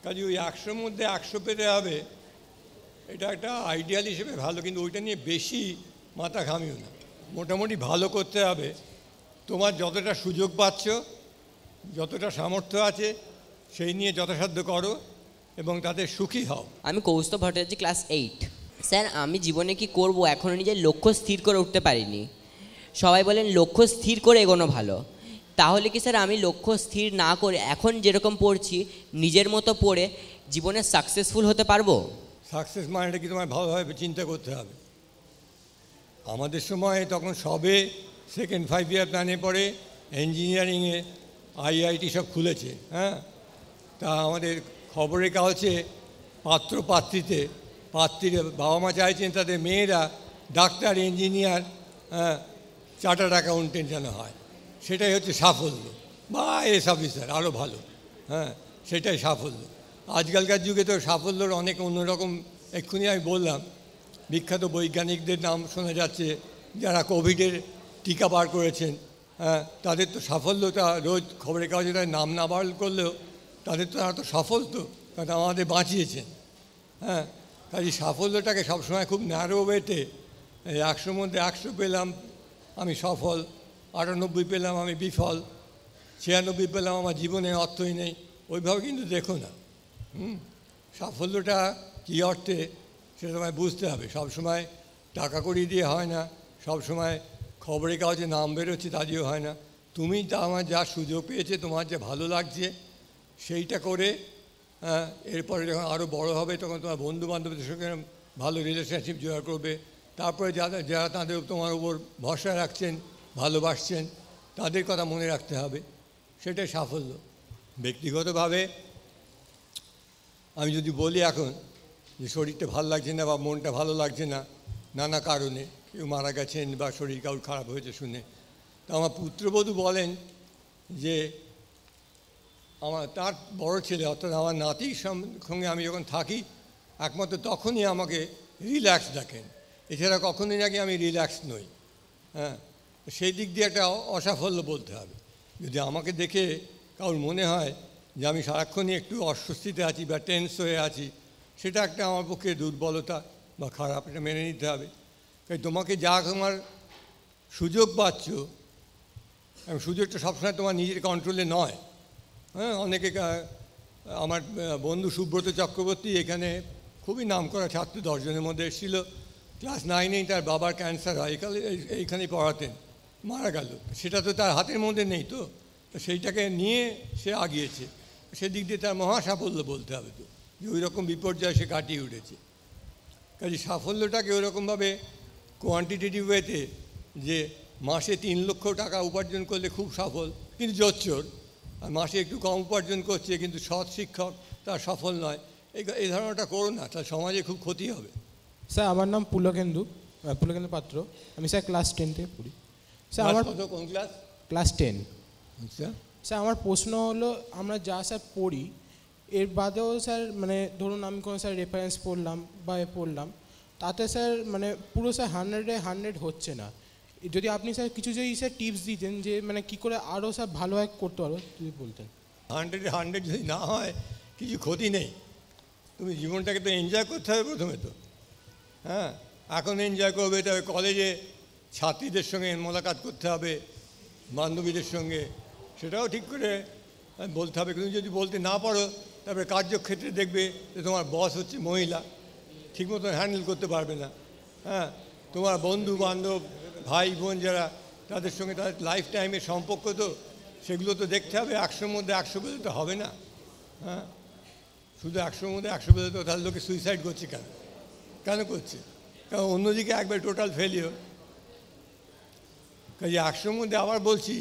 কাজে ওই 100-র মধ্যে 100 পেতে হবে, এটা একটা আইডিয়াল হিসেবে ভালো, কিন্তু ওইটা নিয়ে বেশি মাথা ঘামিও না। মোটামুটি ভালো করতে হবে, তোমার যতটা সুযোগ পাচ্ছ, যতটা সামর্থ্য আছে সেই নিয়ে যথাসাধ্য করো এবং তাতে সুখী হও। আমি কৌস্তব ভট্টাচার্য, ক্লাস 8। স্যার আমি জীবনে কি করব এখনও নিজের লক্ষ্য স্থির করে উঠতে পারিনি। সবাই বলেন লক্ষ্য স্থির করে এগোনো ভালো, তাহলে কি স্যার আমি লক্ষ্য স্থির না করে এখন যেরকম পড়ছি নিজের মতো পড়ে জীবনে সাকসেসফুল হতে পারবো? সাকসেস মানেটা কি তোমার ভালোভাবে চিন্তা করতে হবে। আমাদের সময় তখন সবে সেকেন্ড 5 ইয়ার প্ল্যানে পড়ে ইঞ্জিনিয়ারিংয়ে আইআইটি সব খুলেছে, হ্যাঁ, তা আমাদের খবরের কাগজে পাত্রীর বাবা মা চাইছেন তাদের মেয়েরা ডাক্তার, ইঞ্জিনিয়ার, হ্যাঁ, চার্টার্ড অ্যাকাউন্টেন্ট যেন হয়, সেটাই হচ্ছে সাফল্য, বা এস অফিসার আরও ভালো, হ্যাঁ, সেটাই সাফল্য। আজকালকার যুগে তো সাফল্যর অনেক অন্যরকম, এক্ষুনি আমি বললাম বিখ্যাত বৈজ্ঞানিকদের নাম শোনা যাচ্ছে যারা কোভিডের টিকা বার করেছেন, হ্যাঁ, তাদের তো সাফল্যটা রোজ খবরের কাগজে তাদের নাম না বার করলেও তাদের তো তারা তো সফল, তো কারণ আমাদের বাঁচিয়েছেন, হ্যাঁ। কাজে সাফল্যটাকে সবসময় খুব ন্যারো ওয়েতে 100-র মধ্যে 100 পেলাম আমি সফল, 98 পেলাম আমি বিফল, 96 পেলাম আমার জীবনে অর্থই নেই, ওইভাবে কিন্তু দেখো না। সাফল্যটা কী অর্থে সেটা তোমায় বুঝতে হবে। সবসময় টাকা কড়ি দিয়ে হয় না, সবসময় খবরের কাগজে নাম বেরোচ্ছে তা দিয়েও হয় না। তুমি তা আমার যা সুযোগ পেয়েছে, তোমার যা ভালো লাগছে সেইটা করে, এরপরে যখন আরও বড় হবে তখন তোমার বন্ধুবান্ধবদের সঙ্গে ভালো রিলেশনশিপ জোগাড় করবে, তারপরে যারা তাদের তোমার উপর ভরসা রাখছেন, ভালোবাসছেন, তাদের কথা মনে রাখতে হবে, সেটাই সাফল্য। ব্যক্তিগতভাবে আমি যদি বলি এখন যে শরীরটা ভালো লাগছে না বা মনটা ভালো লাগছে না নানা কারণে, কেউ মারা গেছেন বা শরীর কারোর খারাপ হয়েছে শুনে, তা আমার পুত্রবধূ বলেন যে তার বড় ছেলে অর্থাৎ আমার নাতির সঙ্গে আমি যখন থাকি একমাত্র তখনই আমাকে রিল্যাক্স ডাকেন, এছাড়া কখনোই নাকি আমি রিল্যাক্স নই, হ্যাঁ। সেই দিক দিয়ে একটা অসাফল্য বলতে হবে। যদি আমাকে দেখে কারোর মনে হয় যে আমি সারাক্ষণই একটু অস্বস্তিতে আছি বা টেন্স হয়ে আছি, সেটা একটা আমার পক্ষে দুর্বলতা বা খারাপ, এটা মেনে নিতে হবে। তাই তোমাকে যা তোমার সুযোগ পাচ্ছ, সুযোগটা সবসময় তোমার নিজের কন্ট্রোলে নয়, হ্যাঁ। অনেকে, আমার বন্ধু সুব্রত চক্রবর্তী এখানে খুবই নামকরা ছাত্র 10 জনের মধ্যে এসেছিল, ক্লাস 9-এই তার বাবার ক্যান্সার হয়, এইখানেই পড়াতেন, মারা গেল। সেটা তো তার হাতের মধ্যে নেই, তো সেইটাকে নিয়ে সে আগিয়েছে, সেদিক দিয়ে তার মহা সাফল্য বলতে হবে, তো যে ওই রকম বিপর্যয় সে কাটিয়ে উঠেছে। কাজে সাফল্যটাকে ওরকমভাবে কোয়ান্টিটেটিভ ওয়েতে যে মাসে 3 লক্ষ টাকা উপার্জন করলে খুব সফল কিন্তু জোচ্চোর, আর মাসে একটু কম উপার্জন করছে কিন্তু সৎ শিক্ষক, তার সফল নয়, এই ধারণাটা করো না, তার সমাজে খুব ক্ষতি হবে। স্যার আমার নাম পুলকেন্দু পাত্র, আমি স্যার ক্লাস 10-তে পড়ি। স্যার আমার কোন ক্লাস? ক্লাস 10। আচ্ছা স্যার আমার প্রশ্ন হলো, আমরা যা স্যার পড়ি এর বাদেও স্যার মানে ধরুন আমি কোনো স্যার রেফারেন্স পড়লাম বা পড়লাম, তাতে স্যার মানে পুরো স্যার 100-এ 100 হচ্ছে না। যদি আপনি স্যার কিছু যদি স্যার টিপস দিতেন যে মানে কী করে আরও স্যার ভালোভাবে করতে পারবো যদি বলতেন। 100-এ 100 যদি না হয় কিছু ক্ষতি নেই, তুমি জীবনটাকে তো এনজয় করতে হবে প্রথমে, তো হ্যাঁ এখন এনজয় করবে, তবে কলেজে ছাত্রীদের সঙ্গে মোলাকাত করতে হবে, বান্ধবীদের সঙ্গে, সেটাও ঠিক করে বলতে হবে। তুমি যদি বলতে না পারো, তারপরে কার্যক্ষেত্রে দেখবে যে তোমার বস হচ্ছে মহিলা, ঠিকমতো হ্যান্ডেল করতে পারবে না। হ্যাঁ, তোমার বন্ধু বান্ধব ভাই বোন যারা, তাদের সঙ্গে তাদের লাইফ টাইমের সম্পর্ক, তো সেগুলো তো দেখতে হবে। 100-র মধ্যে 100 পেলে তো হবে না। হ্যাঁ, শুধু 100-র মধ্যে 100 পেলে তো তাহলে লোকে সুইসাইড করছে কেন করছে? কারণ অন্যদিকে একবার টোটাল ফেলিওর। কাজে 100-র মধ্যে আবার বলছি,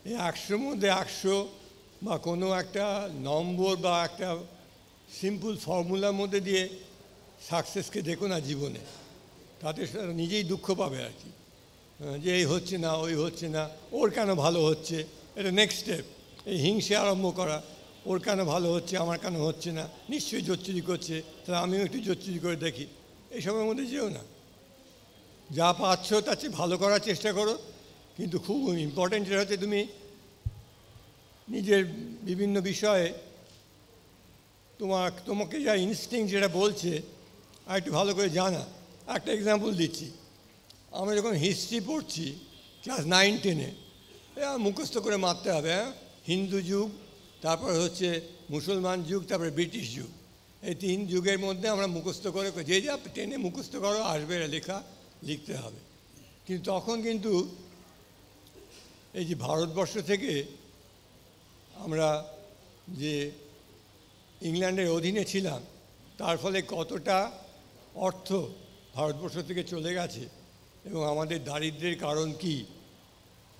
এই 100-র মধ্যে 100 বা কোনো একটা নম্বর বা একটা সিম্পল ফর্মুলার মধ্যে দিয়ে সাকসেসকে দেখো না জীবনে, তাতে নিজেই দুঃখ পাবে আর কি, যে এই হচ্ছে না, ওই হচ্ছে না, ওর কেন ভালো হচ্ছে, এটা নেক্সট স্টেপ। এই হিংসে আরম্ভ করা, ওর কেন ভালো হচ্ছে, আমার কেন হচ্ছে না, নিশ্চয়ই জোচ্চুরি করছে, তাহলে আমিও একটু জোচ্চুরি করে দেখি, এইসবের মধ্যে যেও না। যা পাচ্ছ তার চেয়ে ভালো করার চেষ্টা করো। কিন্তু খুব ইম্পর্টেন্ট যেটা হচ্ছে, তুমি নিজের বিভিন্ন বিষয়ে তোমাকে যা ইনস্টিংক্ট যেটা বলছে আর একটু ভালো করে জানা। একটা এক্সাম্পল দিচ্ছি, আমরা যখন হিস্ট্রি পড়ছি ক্লাস 9-10-এ, মুখস্থ করে মারতে হবে। হ্যাঁ, হিন্দু যুগ, তারপর হচ্ছে মুসলমান যুগ, তারপরে ব্রিটিশ যুগ, এই 3 যুগের মধ্যে আমরা মুখস্থ করে, যে যা টেনে মুখস্থ করো আসবে, লিখতে হবে। কিন্তু তখন কিন্তু এই যে ভারতবর্ষ থেকে আমরা যে ইংল্যান্ডের অধীনে ছিলাম, তার ফলে কতটা অর্থ ভারতবর্ষ থেকে চলে গেছে এবং আমাদের দারিদ্র্যের কারণ কি,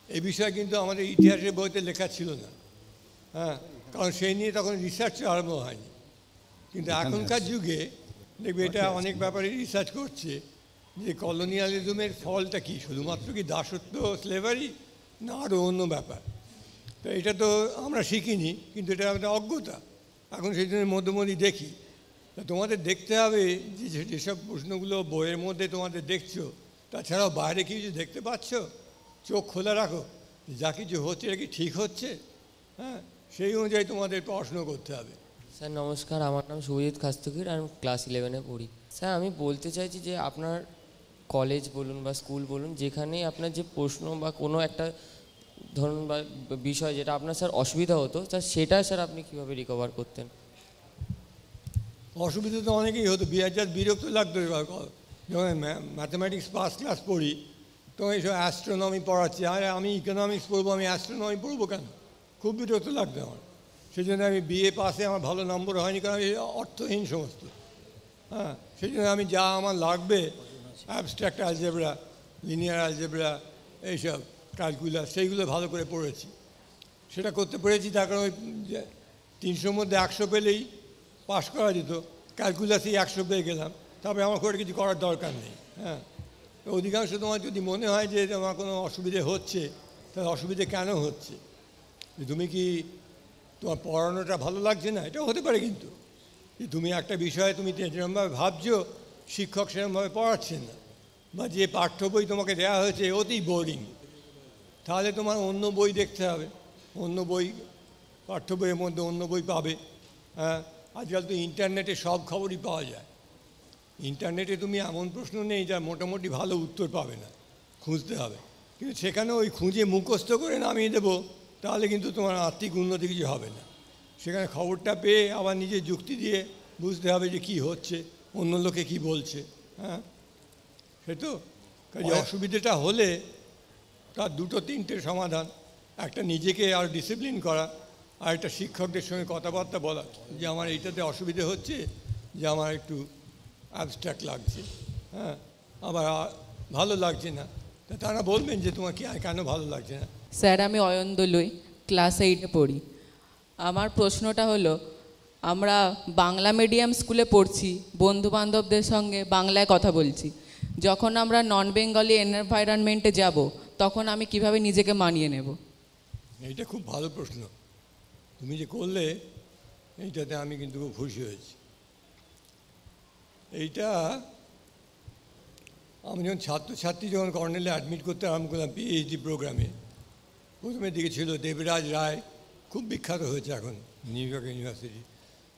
এ বিষয়ে কিন্তু আমাদের ইতিহাসের বইতে লেখা ছিল না। হ্যাঁ, কারণ সেই নিয়ে তখন রিসার্চ আরম্ভ হয়নি। কিন্তু এখনকার যুগে দেখবে এটা অনেক ব্যাপারে রিসার্চ করছে, যে কলোনিয়ালিজমের ফলটা কি, শুধুমাত্র কি দাসত্ব, স্লেভারি, না আরও অন্য ব্যাপার। তো এটা তো আমরা শিখিনি, কিন্তু এটা আমাদের অজ্ঞতা। এখন সেই জন্য মধ্যে দেখি। তা তোমাদের দেখতে হবে যে যেসব প্রশ্নগুলো বইয়ের মধ্যে তোমাদের দেখছো, তাছাড়াও বাইরে কিছু দেখতে পাচ্ছ, চোখ খোলা রাখো, যা কিছু হচ্ছে এটা কি ঠিক হচ্ছে। হ্যাঁ, সেই অনুযায়ী তোমাদের পড়াশুনো করতে হবে। স্যার নমস্কার, আমার নাম শুভজিৎ খাস্তগির, আমি ক্লাস 11-এ পড়ি। স্যার আমি বলতে চাইছি যে আপনার কলেজ বলুন বা স্কুল বলুন, যেখানেই আপনার যে প্রশ্ন বা কোনো একটা ধরুন বা বিষয় যেটা আপনার স্যার অসুবিধা হতো, স্যার সেটা স্যার আপনি কীভাবে রিকভার করতেন? অসুবিধা তো অনেকেই হতো, বিরক্ত লাগতো। যখন ম্যাথামেটিক্স ফার্স্ট ক্লাস পড়ি, তো এইসব অ্যাস্ট্রোনমি পড়াচ্ছে, আর আমি ইকোনমিক্স পড়বো, আমি অ্যাস্ট্রোনমি পড়বো কেন? খুব বিরক্ত লাগতো আমার। সেই জন্য আমি বিএ পাসে আমার ভালো নম্বর হয়নি, কারণ অর্থহীন সমস্ত। হ্যাঁ, সেই জন্য আমি যা আমার লাগবে, অ্যাবস্ট্রাক্ট অ্যালজেব্রা, লিনিয়ার অ্যালজেব্রা, এইসব ক্যালকুলাস, সেইগুলো ভালো করে পড়েছি, সেটা করতে পেরেছি। তার কারণ ওই 300-র মধ্যে 100 পেলেই পাশ করা যেত, ক্যালকুলাসেই 100 পেয়ে গেলাম, তারপরে আমার খুব কিছু করার দরকার নেই। হ্যাঁ, অধিকাংশ তোমার যদি মনে হয় যে তোমার কোনো অসুবিধে হচ্ছে, তাহলে অসুবিধে কেন হচ্ছে? তুমি কি তোমার পড়ানোটা ভালো লাগছে না? এটাও হতে পারে, কিন্তু তুমি একটা বিষয়ে তুমি যেরকমভাবে ভাবছো, শিক্ষক সেরকমভাবে পড়াচ্ছেন না, বা যে পাঠ্য বই তোমাকে দেওয়া হয়েছে অতি বোরিং, তাহলে তোমার অন্য বই দেখতে হবে। অন্য বই, পাঠ্য বইয়ের মধ্যে অন্য বই পাবে। হ্যাঁ, আজকাল তো ইন্টারনেটে সব খবরই পাওয়া যায়। ইন্টারনেটে তুমি এমন প্রশ্ন নেই যা মোটামুটি ভালো উত্তর পাবে না, খুঁজতে হবে। কিন্তু সেখানে ওই খুঁজে মুখস্থ করে নামিয়ে দেবো, তাহলে কিন্তু তোমার আর্থিক উন্নতি কিছু হবে না। সেখানে খবরটা পেয়ে আবার নিজে যুক্তি দিয়ে বুঝতে হবে যে কী হচ্ছে, অন্য লোকে কি বলছে। হ্যাঁ, সে তো কাজে অসুবিধাটা হলে তার 2-3টে সমাধান। একটা নিজেকে আর ডিসিপ্লিন করা, আর একটা শিক্ষকদের সঙ্গে কথাবার্তা বলা যে আমার এইটাতে অসুবিধে হচ্ছে, যে আমার একটু অ্যাবস্ট্রাক্ট লাগছে, হ্যাঁ, আবার ভালো লাগছে না, তা তারা বলবেন যে তোমার কি কেন ভালো লাগছে না। স্যার আমি অয়ন দলুই, ক্লাস 8-এ পড়ি। আমার প্রশ্নটা হলো, আমরা বাংলা মিডিয়াম স্কুলে পড়ছি, বন্ধুবান্ধবদের সঙ্গে বাংলায় কথা বলছি, যখন আমরা নন বেঙ্গলি এনভায়রনমেন্টে যাব, তখন আমি কিভাবে নিজেকে মানিয়ে নেব? এইটা খুব ভালো প্রশ্ন তুমি যে করলে, এইটাতে আমি কিন্তু খুব খুশি হয়েছি। এইটা আমি যখন ছাত্রছাত্রী যখন কর্নেলে অ্যাডমিট করতে আরম্ভ করলাম পিএইচডি প্রোগ্রামে, প্রথমের দিকে ছিল দেবরাজ রায়, খুব বিখ্যাত হয়েছে এখন new York university.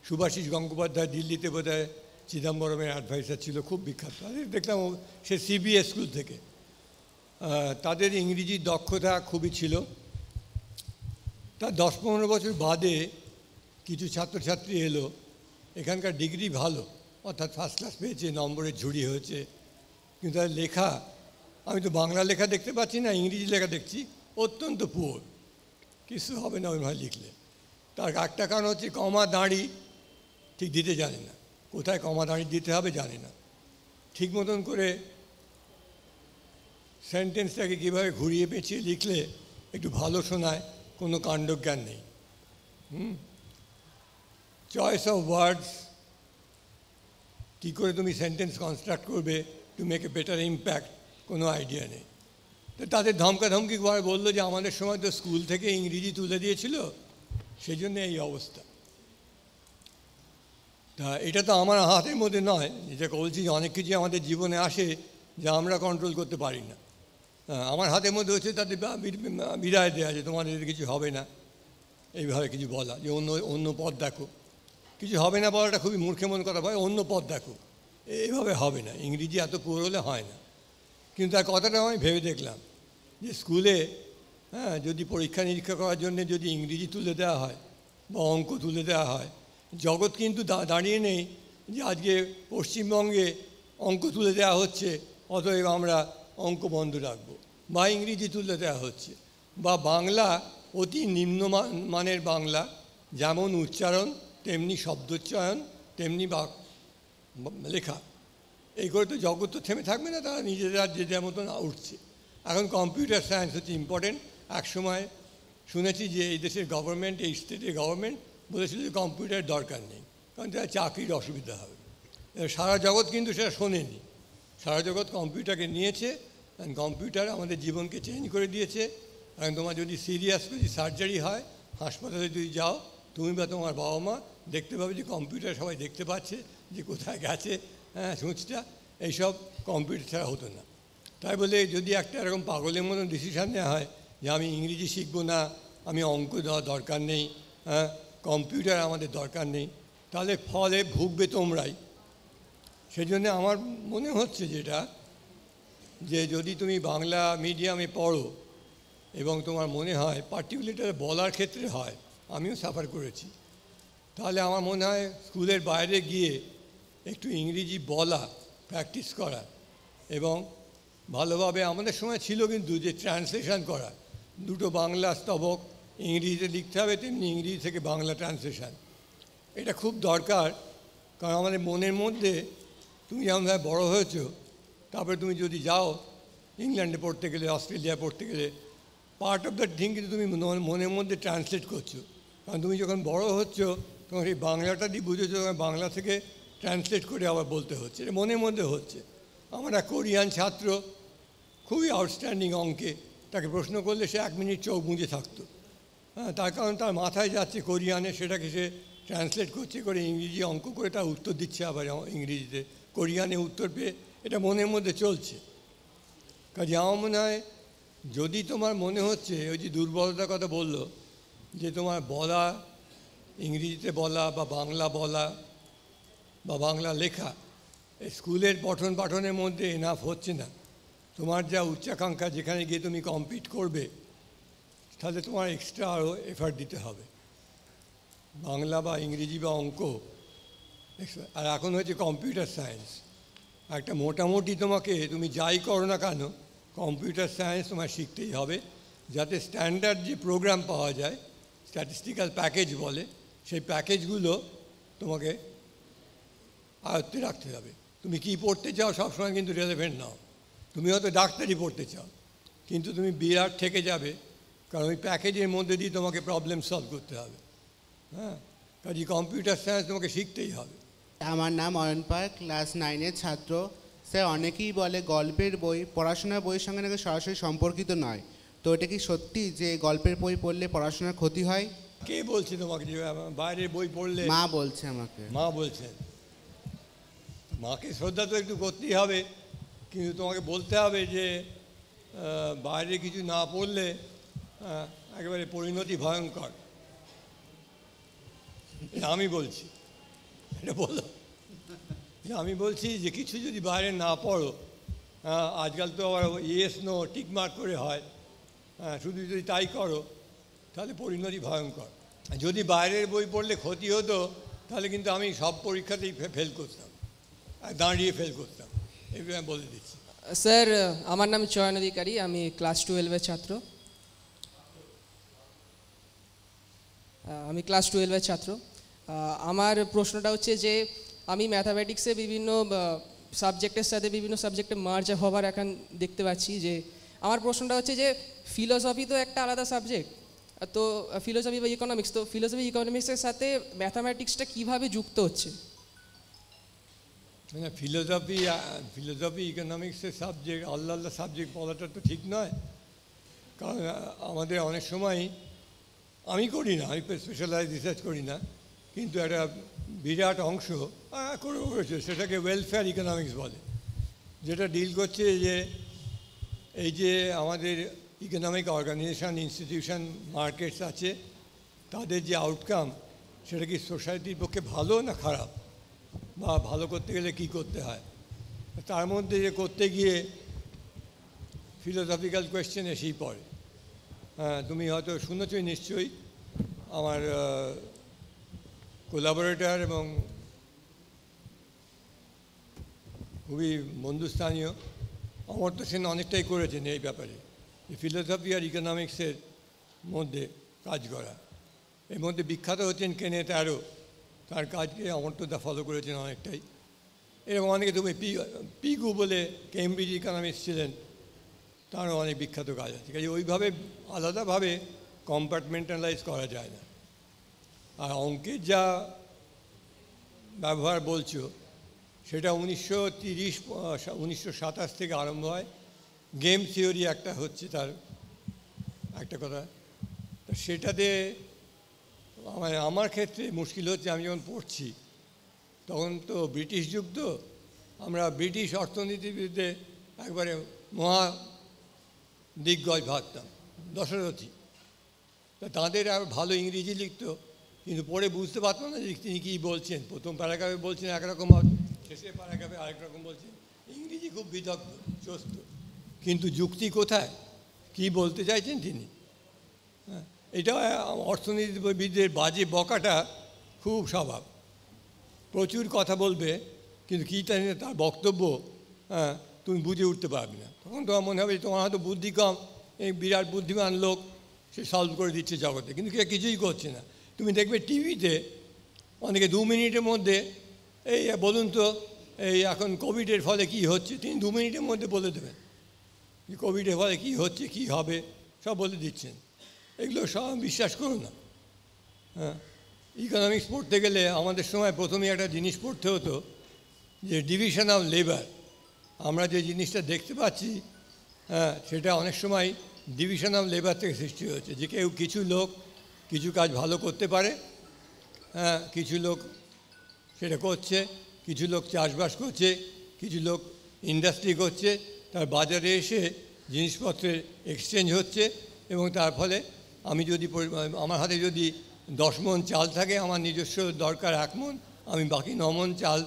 Subhashis Gangopadhyay দিল্লিতে বোধহয় চিদম্বরমের অ্যাডভাইসার ছিল, খুব বিখ্যাত। দেখলাম সে সিবিএস স্কুল থেকে, তাদের ইংরেজি দক্ষতা খুবই ছিল। তার 10-15 বছর বাদে কিছু ছাত্রছাত্রী এলো, এখানকার ডিগ্রি ভালো, অর্থাৎ ফার্স্ট ক্লাস পেয়েছে, নম্বরের ঝুড়ি হয়েছে, কিন্তু তার লেখা, আমি তো বাংলা লেখা দেখতে পাচ্ছি না, ইংরেজি লেখা দেখছি, অত্যন্ত পুয়োর, কিছু হবে না ওইভাবে লিখলে। তার একটা কারণ হচ্ছে কমা দাঁড়ি ঠিক দিতে জানে না, কোথায় কমা দাঁড়ি দিতে হবে জানে না, ঠিক মতন করে সেন্টেন্সটাকে কীভাবে ঘুরিয়ে পেঁচিয়ে লিখলে একটু ভালো শোনায়, কোনো কাণ্ডজ্ঞান নেই। চয়েস অফ ওয়ার্ডস, কী করে তুমি সেন্টেন্স কনস্ট্রাক্ট করবে to make a better impact, কোনো আইডিয়া নেই। তো তাদের ধমকাধমকি করে বললো যে আমাদের সময় তো স্কুল থেকে ইংরেজি তুলে দিয়েছিল, সেই জন্য এই অবস্থা। তা এটা তো আমার হাতের মধ্যে নয়, যেটা বলছি যে অনেক কিছু আমাদের জীবনে আসে যা আমরা কন্ট্রোল করতে পারি না। আমার হাতের মধ্যে হচ্ছে তাদের বিদায় দেওয়া, যে তোমাদের কিছু হবে না, এইভাবে কিছু বলা, যে অন্য পথ দেখো। কিছু হবে না বলাটা খুবই মূর্খেমন কথা, ভাই অন্য পথ দেখো, এইভাবে হবে না, ইংরেজি এত পুরো হলে হয় না। কিন্তু তার কথাটা আমি ভেবে দেখলাম যে স্কুলে যদি পরীক্ষা নিরীক্ষা করার জন্য যদি ইংরেজি তুলে দেওয়া হয় বা অঙ্ক তুলে দেওয়া হয়, জগৎ কিন্তু দাঁড়িয়ে নেই যে আজকে পশ্চিমবঙ্গে অঙ্ক তুলে দেওয়া হচ্ছে অতএব আমরা অঙ্ক বন্ধ রাখবো, বা ইংরেজি তুলে দেওয়া হচ্ছে, বা বাংলা অতি নিম্নমানের বাংলা, যেমন উচ্চারণ তেমনি শব্দোচ্চারণ তেমনি লেখা, এই করে তো জগৎ তো থেমে থাকবে না, তারা নিজেরা যে যার মতন উঠছে। এখন কম্পিউটার সায়েন্স হচ্ছে ইম্পর্টেন্ট। একসময় শুনেছি যে এই দেশের গভর্নমেন্ট, এই স্টেটের গভর্নমেন্ট বলেছিল যে কম্পিউটার দরকার নেই, কারণ তারা চাকরির অসুবিধা হবে। সারা জগৎ কিন্তু সেটা শোনেনি, সারা জগৎ কম্পিউটারকে নিয়েছে, কারণ কম্পিউটার আমাদের জীবনকে চেঞ্জ করে দিয়েছে। কারণ তোমার যদি সিরিয়াস যদি সার্জারি হয়, হাসপাতালে যদি যাও, তুমি বা তোমার বাবা মা দেখতে পাবে যে কম্পিউটার সবাই দেখতে পাচ্ছে যে কোথায় গেছে সূচটা, এইসব কম্পিউটার ছাড়া হতো না। তাই বলে যদি একটা এরকম পাগলের মতন ডিসিশান নেওয়া হয় যে আমি ইংরেজি শিখবো না, আমি অঙ্ক দেওয়া দরকার নেই, কম্পিউটার আমাদের দরকার নেই, তাহলে ফলে ভুগবে তোমরাই। সেই জন্যে আমার মনে হচ্ছে যেটা, যে যদি তুমি বাংলা মিডিয়ামে পড়ো এবং তোমার মনে হয় পার্টিকুলার বলার ক্ষেত্রে হয়, আমিও সাফার করেছি, তাহলে আমার মনে হয় স্কুলের বাইরে গিয়ে একটু ইংরেজি বলা প্র্যাকটিস করা, এবং ভালোভাবে আমাদের সময় ছিল কিন্তু যে ট্রান্সলেশন করা, দুটো বাংলা স্তবক ইংরেজিতে লিখতে হবে, তেমনি ইংরেজি থেকে বাংলা ট্রান্সলেশন, এটা খুব দরকার। কারণ আমাদের মনের মধ্যে, তুমি যেমনভাবে বড়ো হয়েছো, তারপরে তুমি যদি যাও ইংল্যান্ডে পড়তে গেলে, অস্ট্রেলিয়া পড়তে গেলে, পার্ট অফ দ্য থিং কিন্তু তুমি মনের মধ্যে ট্রান্সলেট করছো। কারণ তুমি যখন বড় হচ্ছ তখন এই বাংলাটা দিয়ে বুঝেছো, তখন বাংলা থেকে ট্রান্সলেট করে আবার বলতে হচ্ছে, এটা মনের মধ্যে হচ্ছে। আমার এক কোরিয়ান ছাত্র, খুবই আউটস্ট্যান্ডিং অঙ্কে, তাকে প্রশ্ন করলে সে 1 মিনিট চোখ বুঁজে থাকতো। তার কারণ তার মাথায় যাচ্ছে কোরিয়ানে, সেটাকে সে ট্রান্সলেট করছে করে ইংরেজি অঙ্ক করে তার উত্তর দিচ্ছে আবার ইংরেজিতে, কোরিয়ানে উত্তর পেয়ে, এটা মনের মধ্যে চলছে। কাজে আমার মনে হয় যদি তোমার মনে হচ্ছে, ওই যে দুর্বলতার কথা বললো, যে তোমার বলা, ইংরেজিতে বলা বা বাংলা বলা বা বাংলা লেখা, স্কুলের পঠন পাঠনের মধ্যে এনাফ হচ্ছে না, তোমার যা উচ্চাকাঙ্ক্ষা, যেখানে গিয়ে তুমি কম্পিট করবে, তাহলে তোমার এক্সট্রা আরও এফার্ট দিতে হবে, বাংলা বা ইংরেজি বা অঙ্ক। আর এখন হচ্ছে কম্পিউটার সায়েন্স, একটা মোটামুটি তোমাকে, তুমি যাই করো না কেন, কম্পিউটার সায়েন্স তোমার শিখতেই হবে, যাতে স্ট্যান্ডার্ড যে প্রোগ্রাম পাওয়া যায়, স্ট্যাটিস্টিক্যাল প্যাকেজ বলে, সেই প্যাকেজগুলো তোমাকে আয়ত্তে রাখতে হবে। তুমি কী পড়তে চাও সবসময় কিন্তু রেলেভেন্ট নাও। তুমি হয়তো ডাক্তারি পড়তে চাও, কিন্তু তুমি বিরাট থেকে যাবে, কারণ ওই প্যাকেজের মধ্যে দিয়ে তোমাকে প্রবলেম সলভ করতে হবে। কাজে কম্পিউটার সায়েন্স তোমাকে শিখতেই হবে। আমার নাম অয়ন পাল, ক্লাস 9-এর ছাত্র। স্যার, অনেকেই বলে গল্পের বই পড়াশোনার বইয়ের সঙ্গে নাকি সরাসরি সম্পর্কিত নয়, তো এটা কি সত্যি যে গল্পের বই পড়লে পড়াশোনার ক্ষতি হয়? কে বলছে তোমাকে যে বাইরের বই পড়লে? মা বলছে আমাকে। মা বলছেন? মাকে শ্রদ্ধা তো একটু করতেই হবে, কিন্তু তোমাকে বলতে হবে যে বাইরে কিছু না পড়লে একেবারে পরিণতি ভয়ঙ্কর। আমি বলছি, এটা বলো, আমি বলছি যে কিছু যদি বাইরে না পড়ো, আজকাল তো আবার ইয়েস নো টিক মার্ক করে হয়, শুধু যদি তাই করো তাহলে পরিণতি ভয়ঙ্কর। যদি বাইরের বই পড়লে ক্ষতি হতো তাহলে কিন্তু আমি সব পরীক্ষাতেই ফেল করতাম, দাঁড়িয়ে ফেল করতাম, এগুলো আমি বলে দিচ্ছি। স্যার, আমার নাম চয়ন অধিকারী, আমি ক্লাস 12-এর ছাত্র। আমার প্রশ্নটা হচ্ছে যে আমি ম্যাথামেটিক্সে বিভিন্ন সাবজেক্টের সাথে বিভিন্ন সাবজেক্টে মার্জ হওয়ার এখন দেখতে পাচ্ছি। যে আমার প্রশ্নটা হচ্ছে যে ফিলোসফি তো একটা আলাদা সাবজেক্ট, তো ফিলোসফি বা ইকোনমিক্স, তো ফিলোসফি ইকোনমিক্সের সাথে ম্যাথামেটিক্সটা কীভাবে যুক্ত হচ্ছে? মানে ফিলোসফি ইকোনমিক্সের সাবজেক্ট আলাদা আলাদা সাবজেক্ট বলাটা তো ঠিক নয়, কারণ আমাদের অনেক সময় আমি করি না, আমি স্পেশালাইজ রিসার্চ করি না, কিন্তু একটা বিরাট অংশ করেছে সেটাকে ওয়েলফেয়ার ইকোনমিক্স বলে, যেটা ডিল করছে যে এই যে আমাদের ইকোনমিক অর্গানাইজেশন, ইনস্টিটিউশন, মার্কেটস আছে, তাদের যে আউটকাম সেটা কি সোসাইটির পক্ষে ভালো না খারাপ, বা ভালো করতে গেলে কি করতে হয়, তার মধ্যে যে করতে গিয়ে ফিলোসফিক্যাল কোয়েশ্চেন এসেই পড়ে। হ্যাঁ, তুমি হয়তো শুনেছই নিশ্চয়ই, আমার কোলাবোরেটর এবং খুবই বন্ধুস্থানীয় অমর্ত্য সেন অনেকটাই করেছেন এই ব্যাপারে, ফিলোসফি আর ইকোনমিক্সের মধ্যে কাজ করা। এর মধ্যে বিখ্যাত হচ্ছেন কেনেথ অ্যারো, তার কাজকে অমর্ত্যদা ফলো করেছেন অনেকটাই। এরকম অনেকে, তুমি পিগু বলে কেমব্রিজ ইকোনমিক্স ছিলেন, তারও অনেক বিখ্যাত কাজ আছে। কাজে ওইভাবে আলাদাভাবে কম্পার্টমেন্টালাইজ করা যায় না। আর অঙ্কের যা ব্যবহার বলছো সেটা 1927 থেকে আরম্ভ হয়। গেম থিওরি একটা হচ্ছে, তার একটা কথা, তো সেটাতে আমার ক্ষেত্রে মুশকিল হচ্ছে, আমি যখন পড়ছি তখন তো ব্রিটিশ যুগ, তো আমরা ব্রিটিশ অর্থনীতির বিরুদ্ধে একবারে মহা দিগ্গজ ভাবতাম, দশরথী। তা তাদের আর ভালো ইংরেজি লিখতো, কিন্তু পড়ে বুঝতে পারতাম না যে তিনি কী বলছেন। প্রথম প্যারাগ্রাফে বলছেন একরকম, শেষের প্যারাগ্রাফে আরেক রকম বলছেন। ইংরেজি খুব বিদগ্ধ, চস্ত, কিন্তু যুক্তি কোথায়, কি বলতে চাইছেন তিনি। হ্যাঁ, এটা অর্থনীতিবিদদের বাজে বকাটা খুব স্বভাব। প্রচুর কথা বলবে, কিন্তু কী তার বক্তব্য হ্যাঁ তুমি বুঝে উঠতে পারবে না। তখন তোমার মনে হবে তোমার হয়তো বুদ্ধি কম, এই বিরাট বুদ্ধিমান লোক, সে সলভ করে দিচ্ছে জগতে, কিন্তু কেউ কিছুই করছে না। তুমি দেখবে টিভিতে অনেকে 2 মিনিটের মধ্যে এই বলুন তো এই এখন কোভিডের ফলে কি হচ্ছে, তিনি 2 মিনিটের মধ্যে বলে দেবেন যে কোভিডের ফলে কী হচ্ছে, কী হবে, সব বলে দিচ্ছেন। এগুলো সব বিশ্বাস করো না। হ্যাঁ, ইকোনমিক্স পড়তে গেলে আমাদের সময় প্রথমেই একটা জিনিস পড়তে হতো, যে ডিভিশন অফ লেবার। আমরা যে জিনিসটা দেখতে পাচ্ছি, হ্যাঁ, সেটা অনেক সময় ডিভিশন অফ লেবার থেকে সৃষ্টি হয়েছে, যে কেউ কিছু লোক কিছু কাজ ভালো করতে পারে, হ্যাঁ, কিছু লোক সেটা করছে, কিছু লোক চাষবাস করছে, কিছু লোক ইন্ডাস্ট্রি করছে, তার বাজারে এসে জিনিসপত্রের এক্সচেঞ্জ হচ্ছে, এবং তার ফলে আমি যদি আমার হাতে যদি 10 মণ চাল থাকে, আমার নিজস্ব দরকার 1 মণ, আমি বাকি 9 মণ চাল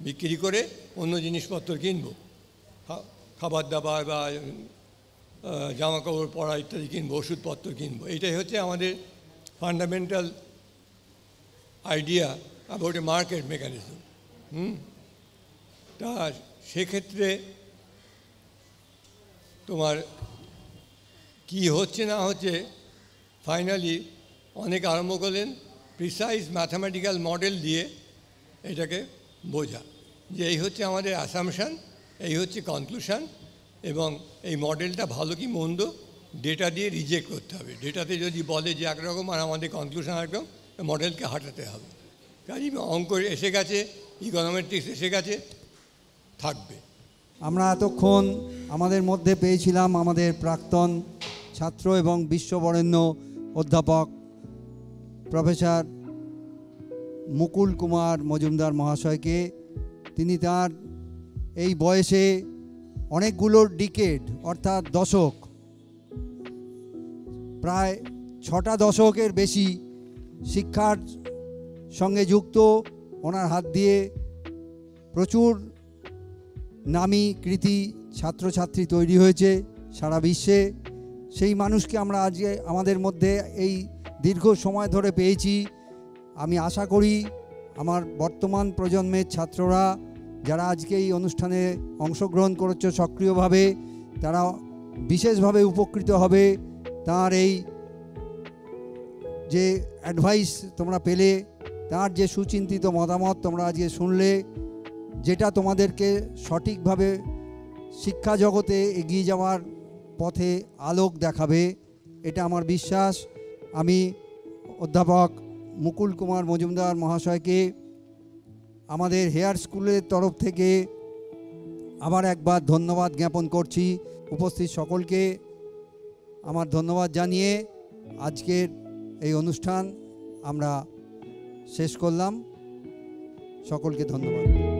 বিক্রি করে অন্য জিনিসপত্র কিনবো, খাবার দাবার বা জামা কাপড় পরা ইত্যাদি কিনবো, ওষুধপত্র কিনবো। এটাই হচ্ছে আমাদের fundamental idea about a market mechanism. তা সেক্ষেত্রে তোমার কি হচ্ছে না হচ্ছে, ফাইনালি অনেক আরম্ভ করলেন প্রিসাইজ ম্যাথামেটিক্যাল মডেল দিয়ে এটাকে বোঝা, যে এই হচ্ছে আমাদের অ্যাসামশান, এই হচ্ছে কনক্লুশন, এবং এই মডেলটা ভালো কি মন্দ ডেটা দিয়ে রিজেক্ট করতে হবে। ডেটাতে যদি বলে যে একরকম আর আমাদের কনক্লুশন একরকম, মডেলকে হাঁটাতে হবে। কাজে অঙ্ক এসে গেছে, ইকোনমেট্রিক্স এসে গেছে, থাকবে। আমরা এতক্ষণ আমাদের মধ্যে পেয়েছিলাম আমাদের প্রাক্তন ছাত্র এবং বিশ্ববরেণ্য অধ্যাপক প্রফেসর মুকুল কুমার মজুমদার মহাশয়কে। তিনি তার এই বয়সে অনেকগুলো ডিকেড অর্থাৎ দশক, প্রায় 6টা দশকের বেশি শিক্ষার সঙ্গে যুক্ত। ওনার হাত দিয়ে প্রচুর নামী কৃতি ছাত্রছাত্রী তৈরি হয়েছে সারা বিশ্বে। সেই মানুষকে আমরা আজকে আমাদের মধ্যে এই দীর্ঘ সময় ধরে পেয়েছি। আমি আশা করি আমার বর্তমান প্রজন্মের ছাত্ররা যারা আজকে এই অনুষ্ঠানে অংশগ্রহণ করেছে সক্রিয়ভাবে, তারা বিশেষভাবে উপকৃত হবে। তার এই যে অ্যাডভাইস তোমরা পেলে, তার যে সুচিন্তিত মতামত তোমরা আজকে শুনলে, যেটা তোমাদেরকে সঠিকভাবে শিক্ষা জগতে এগিয়ে যাওয়ার পথে আলোক দেখাবে, এটা আমার বিশ্বাস। আমি অধ্যাপক মুকুল কুমার মজুমদার মহাশয়কে আমাদের হেয়ার স্কুলের তরফ থেকে আবার একবার ধন্যবাদ জ্ঞাপন করছি। উপস্থিত সকলকে আমার ধন্যবাদ জানিয়ে আজকের এই অনুষ্ঠান আমরা শেষ করলাম। সকলকে ধন্যবাদ।